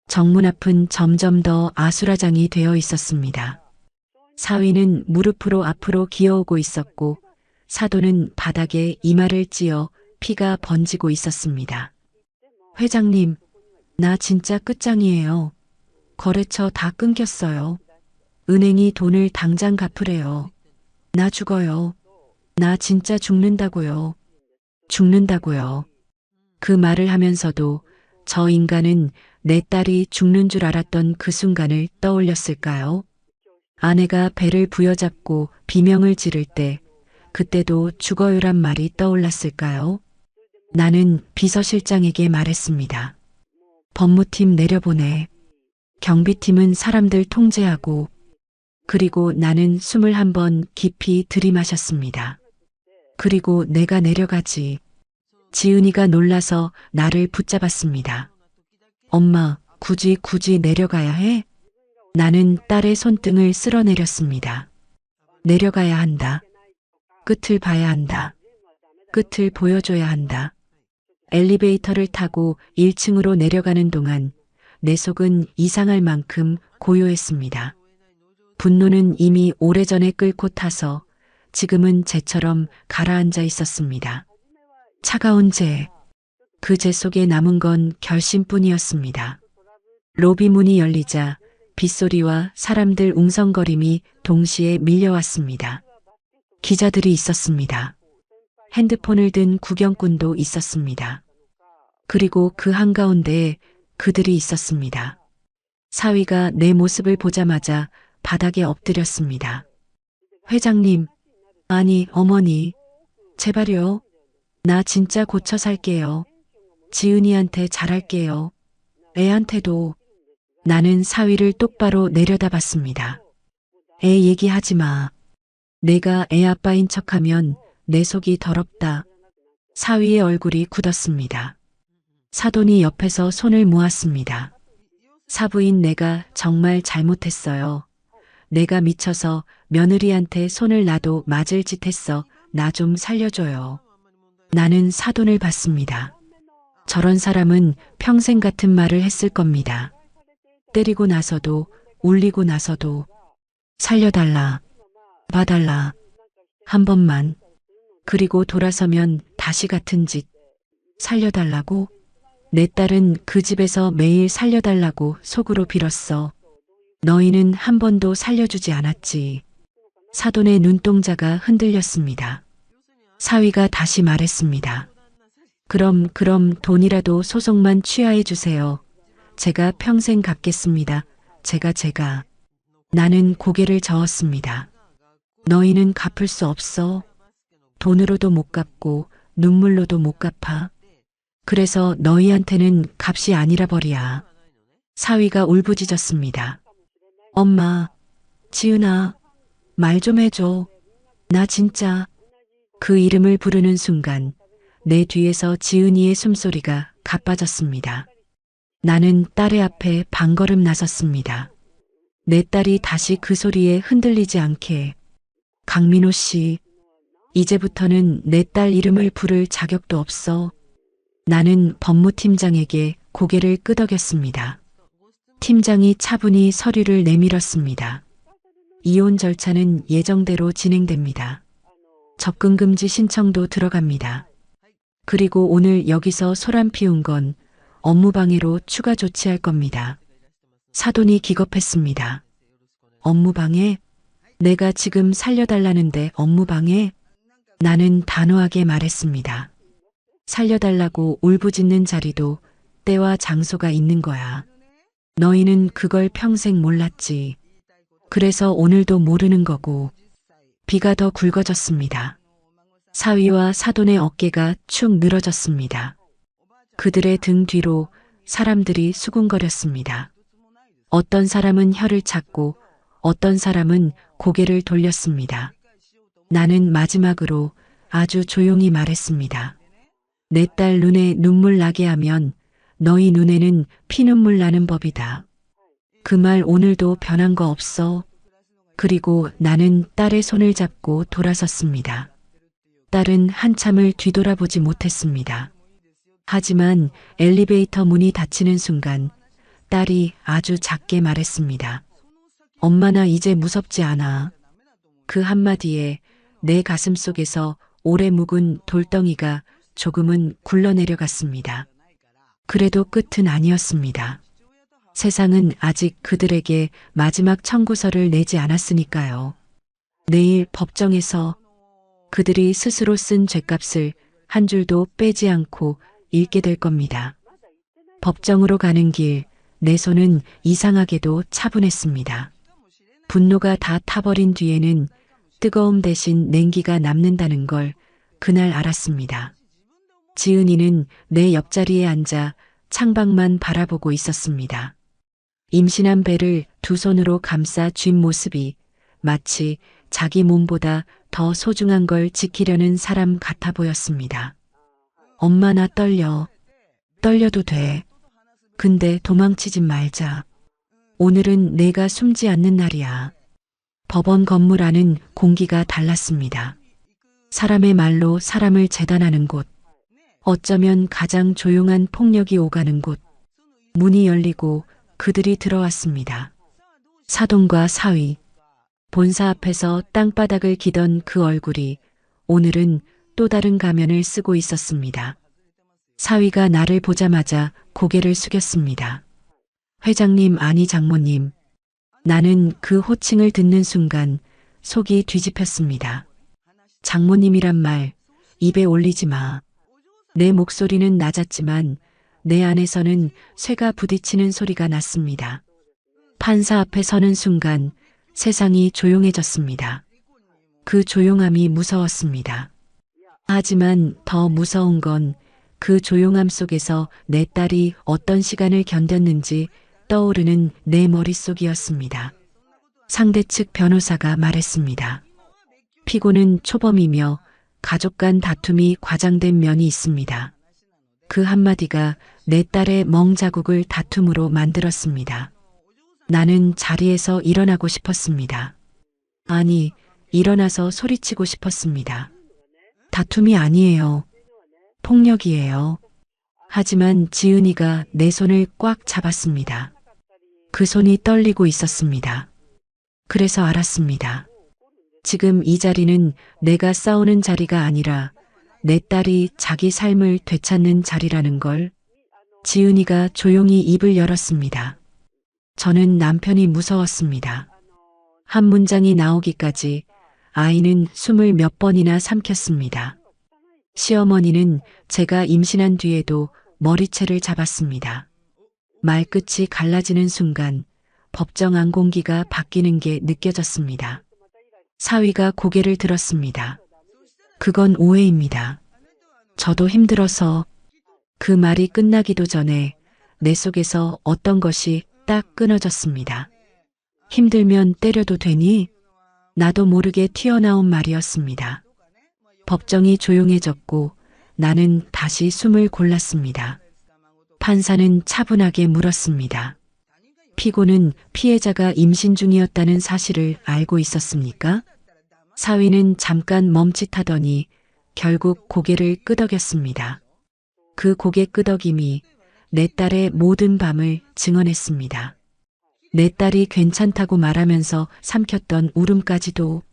정문 앞은 점점 더 아수라장이 되어 있었습니다. 사위는 무릎으로 앞으로 기어오고 있었고 사돈은 바닥에 이마를 찧어 피가 번지고 있었습니다. 회장님, 나 진짜 끝장이에요. 거래처 다 끊겼어요. 은행이 돈을 당장 갚으래요. 나 죽어요. 나 진짜 죽는다고요. 죽는다고요. 그 말을 하면서도 저 인간은 내 딸이 죽는 줄 알았던 그 순간을 떠올렸을까요? 아내가 배를 부여잡고 비명을 지를 때 그때도 죽어요란 말이 떠올랐을까요? 나는 비서실장에게 말했습니다. 법무팀 내려보내. 경비팀은 사람들 통제하고. 그리고 나는 숨을 한번 깊이 들이마셨습니다. 그리고 내가 내려가지. 지은이가 놀라서 나를 붙잡았습니다. 엄마, 굳이 내려가야 해? 나는 딸의 손등을 쓸어내렸습니다. 내려가야 한다. 끝을 봐야 한다. 끝을 보여줘야 한다. 엘리베이터를 타고 1층으로 내려가는 동안 내 속은 이상할 만큼 고요했습니다. 분노는 이미 오래전에 끓고 타서 지금은 재처럼 가라앉아 있었습니다. 차가운 재, 그 재 속에 남은 건 결심뿐이었습니다. 로비 문이 열리자 빗소리와 사람들 웅성거림이 동시에 밀려왔습니다. 기자들이 있었습니다. 핸드폰을 든 구경꾼도 있었습니다. 그리고 그 한가운데에 그들이 있었습니다. 사위가 내 모습을 보자마자 바닥에 엎드렸습니다. 회장님, 아니 어머니, 제발요. 나 진짜 고쳐 살게요. 지은이한테 잘할게요. 애한테도. 나는 사위를 똑바로 내려다봤습니다. 애 얘기하지 마. 내가 애 아빠인 척하면 내 속이 더럽다. 사위의 얼굴이 굳었습니다. 사돈이 옆에서 손을 모았습니다. 사부인 내가 정말 잘못했어요. 내가 미쳐서 며느리한테 손을 놔도 맞을 짓 했어. 나 좀 살려줘요. 나는 사돈을 봤습니다. 저런 사람은 평생 같은 말을 했을 겁니다. 때리고 나서도 울리고 나서도 살려달라, 봐달라, 한 번만. 그리고 돌아서면 다시 같은 짓. 살려달라고? 내 딸은 그 집에서 매일 살려달라고 속으로 빌었어. 너희는 한 번도 살려주지 않았지. 사돈의 눈동자가 흔들렸습니다. 사위가 다시 말했습니다. 그럼 돈이라도 소송만 취하해 주세요. 제가 평생 갚겠습니다. 제가. 나는 고개를 저었습니다. 너희는 갚을 수 없어. 돈으로도 못 갚고 눈물로도 못 갚아. 그래서 너희한테는 값이 아니라 벌이야. 사위가 울부짖었습니다. 엄마, 지은아, 말 좀 해줘. 나 진짜. 그 이름을 부르는 순간 내 뒤에서 지은이의 숨소리가 가빠졌습니다. 나는 딸의 앞에 반걸음 나섰습니다. 내 딸이 다시 그 소리에 흔들리지 않게. 강민호 씨, 이제부터는 내 딸 이름을 부를 자격도 없어. 나는 법무팀장에게 고개를 끄덕였습니다. 팀장이 차분히 서류를 내밀었습니다. 이혼 절차는 예정대로 진행됩니다. 접근금지 신청도 들어갑니다. 그리고 오늘 여기서 소란 피운 건 업무방해로 추가 조치할 겁니다. 사돈이 기겁했습니다. 업무방해? 내가 지금 살려달라는데 업무방해? 나는 단호하게 말했습니다. 살려달라고 울부짖는 자리도 때와 장소가 있는 거야. 너희는 그걸 평생 몰랐지. 그래서 오늘도 모르는 거고. 비가 더 굵어졌습니다. 사위와 사돈의 어깨가 축 늘어졌습니다. 그들의 등 뒤로 사람들이 수군거렸습니다. 어떤 사람은 혀를 찾고 어떤 사람은 고개를 돌렸습니다. 나는 마지막으로 아주 조용히 말했습니다. 내 딸 눈에 눈물 나게 하면 너희 눈에는 피눈물 나는 법이다. 그 말 오늘도 변한 거 없어. 그리고 나는 딸의 손을 잡고 돌아섰습니다. 딸은 한참을 뒤돌아보지 못했습니다. 하지만 엘리베이터 문이 닫히는 순간 딸이 아주 작게 말했습니다. 엄마 나 이제 무섭지 않아. 그 한마디에 내 가슴 속에서 오래 묵은 돌덩이가 조금은 굴러내려갔습니다. 그래도 끝은 아니었습니다. 세상은 아직 그들에게 마지막 청구서를 내지 않았으니까요. 내일 법정에서 그들이 스스로 쓴 죄값을 한 줄도 빼지 않고 읽게 될 겁니다. 법정으로 가는 길, 내 손은 이상하게도 차분했습니다. 분노가 다 타버린 뒤에는 뜨거움 대신 냉기가 남는다는 걸 그날 알았습니다. 지은이는 내 옆자리에 앉아 창밖만 바라보고 있었습니다. 임신한 배를 두 손으로 감싸 쥔 모습이 마치 자기 몸보다 더 소중한 걸 지키려는 사람 같아 보였습니다. 엄마 나 떨려. 떨려도 돼. 근데 도망치지 말자. 오늘은 내가 숨지 않는 날이야. 법원 건물 안은 공기가 달랐습니다. 사람의 말로 사람을 재단하는 곳. 어쩌면 가장 조용한 폭력이 오가는 곳. 문이 열리고 그들이 들어왔습니다. 사돈과 사위. 본사 앞에서 땅바닥을 기던 그 얼굴이 오늘은 또 다른 가면을 쓰고 있었습니다. 사위가 나를 보자마자 고개를 숙였습니다. 회장님 아니 장모님. 나는 그 호칭을 듣는 순간 속이 뒤집혔습니다. 장모님이란 말 입에 올리지 마. 내 목소리는 낮았지만 내 안에서는 쇠가 부딪히는 소리가 났습니다. 판사 앞에 서는 순간 세상이 조용해졌습니다. 그 조용함이 무서웠습니다. 하지만 더 무서운 건 그 조용함 속에서 내 딸이 어떤 시간을 견뎠는지 떠오르는 내 머릿속이었습니다. 상대 측 변호사가 말했습니다. 피고는 초범이며 가족 간 다툼이 과장된 면이 있습니다. 그 한마디가 내 딸의 멍자국을 다툼으로 만들었습니다. 나는 자리에서 일어나고 싶었습니다. 아니, 일어나서 소리치고 싶었습니다. 다툼이 아니에요. 폭력이에요. 하지만 지은이가 내 손을 꽉 잡았습니다. 그 손이 떨리고 있었습니다. 그래서 알았습니다. 지금 이 자리는 내가 싸우는 자리가 아니라 내 딸이 자기 삶을 되찾는 자리라는 걸. 지은이가 조용히 입을 열었습니다. 저는 남편이 무서웠습니다. 한 문장이 나오기까지 아이는 숨을 몇 번이나 삼켰습니다. 시어머니는 제가 임신한 뒤에도 머리채를 잡았습니다. 말끝이 갈라지는 순간 법정 안 공기가 바뀌는 게 느껴졌습니다. 사위가 고개를 들었습니다. 그건 오해입니다. 저도 힘들어서. 그 말이 끝나기도 전에 내 속에서 어떤 것이 딱 끊어졌습니다. 힘들면 때려도 되니? 나도 모르게 튀어나온 말이었습니다. 법정이 조용해졌고 나는 다시 숨을 골랐습니다. 판사는 차분하게 물었습니다. 피고는 피해자가 임신 중이었다는 사실을 알고 있었습니까? 사위는 잠깐 멈칫하더니 결국 고개를 끄덕였습니다. 그 고개 끄덕임이 내 딸의 모든 밤을 증언했습니다. 내 딸이 괜찮다고 말하면서 삼켰던 울음까지도.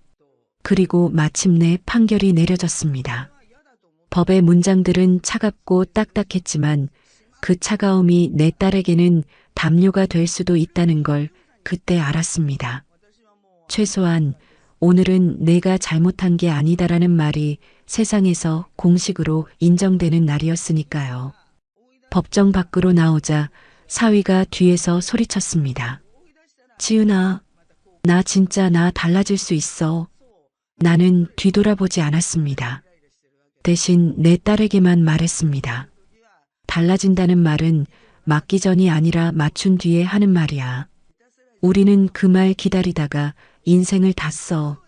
그리고 마침내 판결이 내려졌습니다. 법의 문장들은 차갑고 딱딱했지만 그 차가움이 내 딸에게는 담요가 될 수도 있다는 걸 그때 알았습니다. 최소한 오늘은 내가 잘못한 게 아니다라는 말이 세상에서 공식으로 인정되는 날이었으니까요. 법정 밖으로 나오자 사위가 뒤에서 소리쳤습니다. 지은아, 나 진짜 나 달라질 수 있어. 나는 뒤돌아보지 않았습니다. 대신 내 딸에게만 말했습니다. 달라진다는 말은 맞기 전이 아니라 맞춘 뒤에 하는 말이야. 우리는 그 말 기다리다가 인생을 다 써.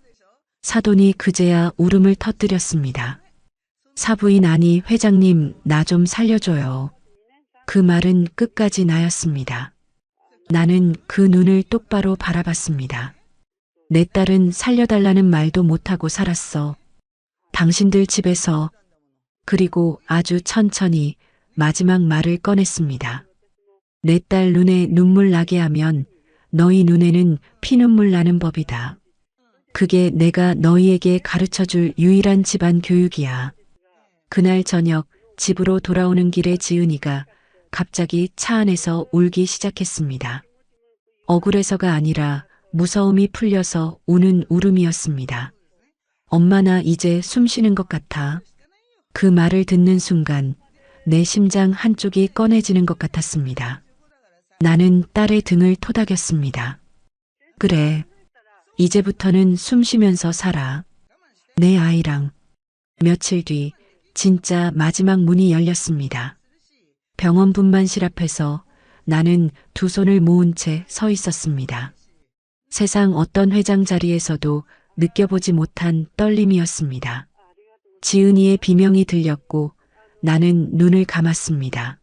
사돈이 그제야 울음을 터뜨렸습니다. 사부인 아니 회장님 나 좀 살려줘요. 그 말은 끝까지 나였습니다. 나는 그 눈을 똑바로 바라봤습니다. 내 딸은 살려달라는 말도 못하고 살았어. 당신들 집에서. 그리고 아주 천천히 마지막 말을 꺼냈습니다. 내 딸 눈에 눈물 나게 하면 너희 눈에는 피눈물 나는 법이다. 그게 내가 너희에게 가르쳐줄 유일한 집안 교육이야. 그날 저녁 집으로 돌아오는 길에 지은이가 갑자기 차 안에서 울기 시작했습니다. 억울해서가 아니라 무서움이 풀려서 우는 울음이었습니다. 엄마 나 이제 숨 쉬는 것 같아. 그 말을 듣는 순간 내 심장 한쪽이 꺼내지는 것 같았습니다. 나는 딸의 등을 토닥였습니다. 그래. 이제부터는 숨 쉬면서 살아. 내 아이랑. 며칠 뒤 진짜 마지막 문이 열렸습니다. 병원 분만실 앞에서 나는 두 손을 모은 채 서 있었습니다. 세상 어떤 회장 자리에서도 느껴보지 못한 떨림이었습니다. 지은이의 비명이 들렸고 나는 눈을 감았습니다.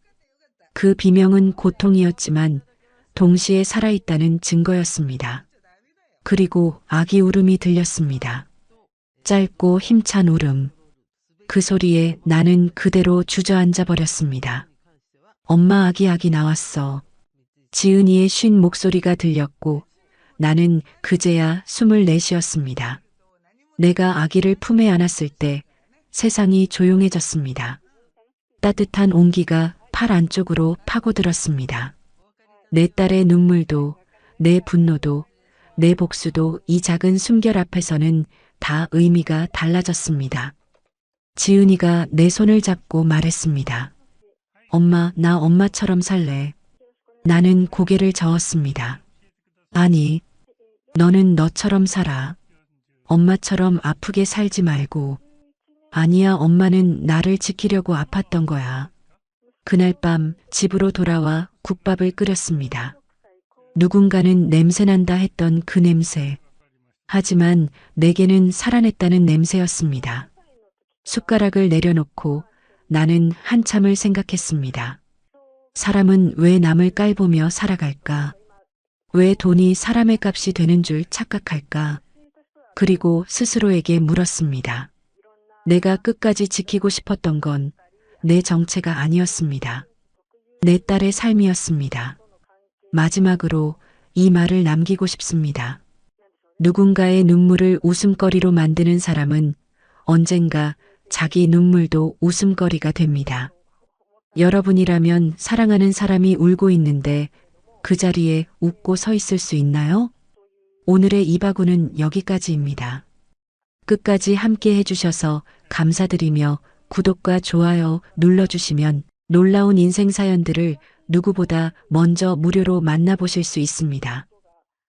그 비명은 고통이었지만 동시에 살아있다는 증거였습니다. 그리고 아기 울음이 들렸습니다. 짧고 힘찬 울음. 그 소리에 나는 그대로 주저앉아 버렸습니다. 엄마 아기 나왔어. 지은이의 쉰 목소리가 들렸고 나는 그제야 숨을 내쉬었습니다. 내가 아기를 품에 안았을 때 세상이 조용해졌습니다. 따뜻한 온기가 팔 안쪽으로 파고들었습니다. 내 딸의 눈물도, 내 분노도, 내 복수도 이 작은 숨결 앞에서는 다 의미가 달라졌습니다. 지은이가 내 손을 잡고 말했습니다. 엄마, 나 엄마처럼 살래. 나는 고개를 저었습니다. 아니, 너는 너처럼 살아. 엄마처럼 아프게 살지 말고. 아니야, 엄마는 나를 지키려고 아팠던 거야. 그날 밤 집으로 돌아와 국밥을 끓였습니다. 누군가는 냄새난다 했던 그 냄새. 하지만 내게는 살아냈다는 냄새였습니다. 숟가락을 내려놓고 나는 한참을 생각했습니다. 사람은 왜 남을 깔보며 살아갈까? 왜 돈이 사람의 값이 되는 줄 착각할까? 그리고 스스로에게 물었습니다. 내가 끝까지 지키고 싶었던 건 내 정체가 아니었습니다. 내 딸의 삶이었습니다. 마지막으로 이 말을 남기고 싶습니다. 누군가의 눈물을 웃음거리로 만드는 사람은 언젠가 자기 눈물도 웃음거리가 됩니다. 여러분이라면 사랑하는 사람이 울고 있는데 그 자리에 웃고 서 있을 수 있나요? 오늘의 이바구는 여기까지입니다. 끝까지 함께 해주셔서 감사드리며 구독과 좋아요 눌러주시면 놀라운 인생 사연들을 누구보다 먼저 무료로 만나보실 수 있습니다.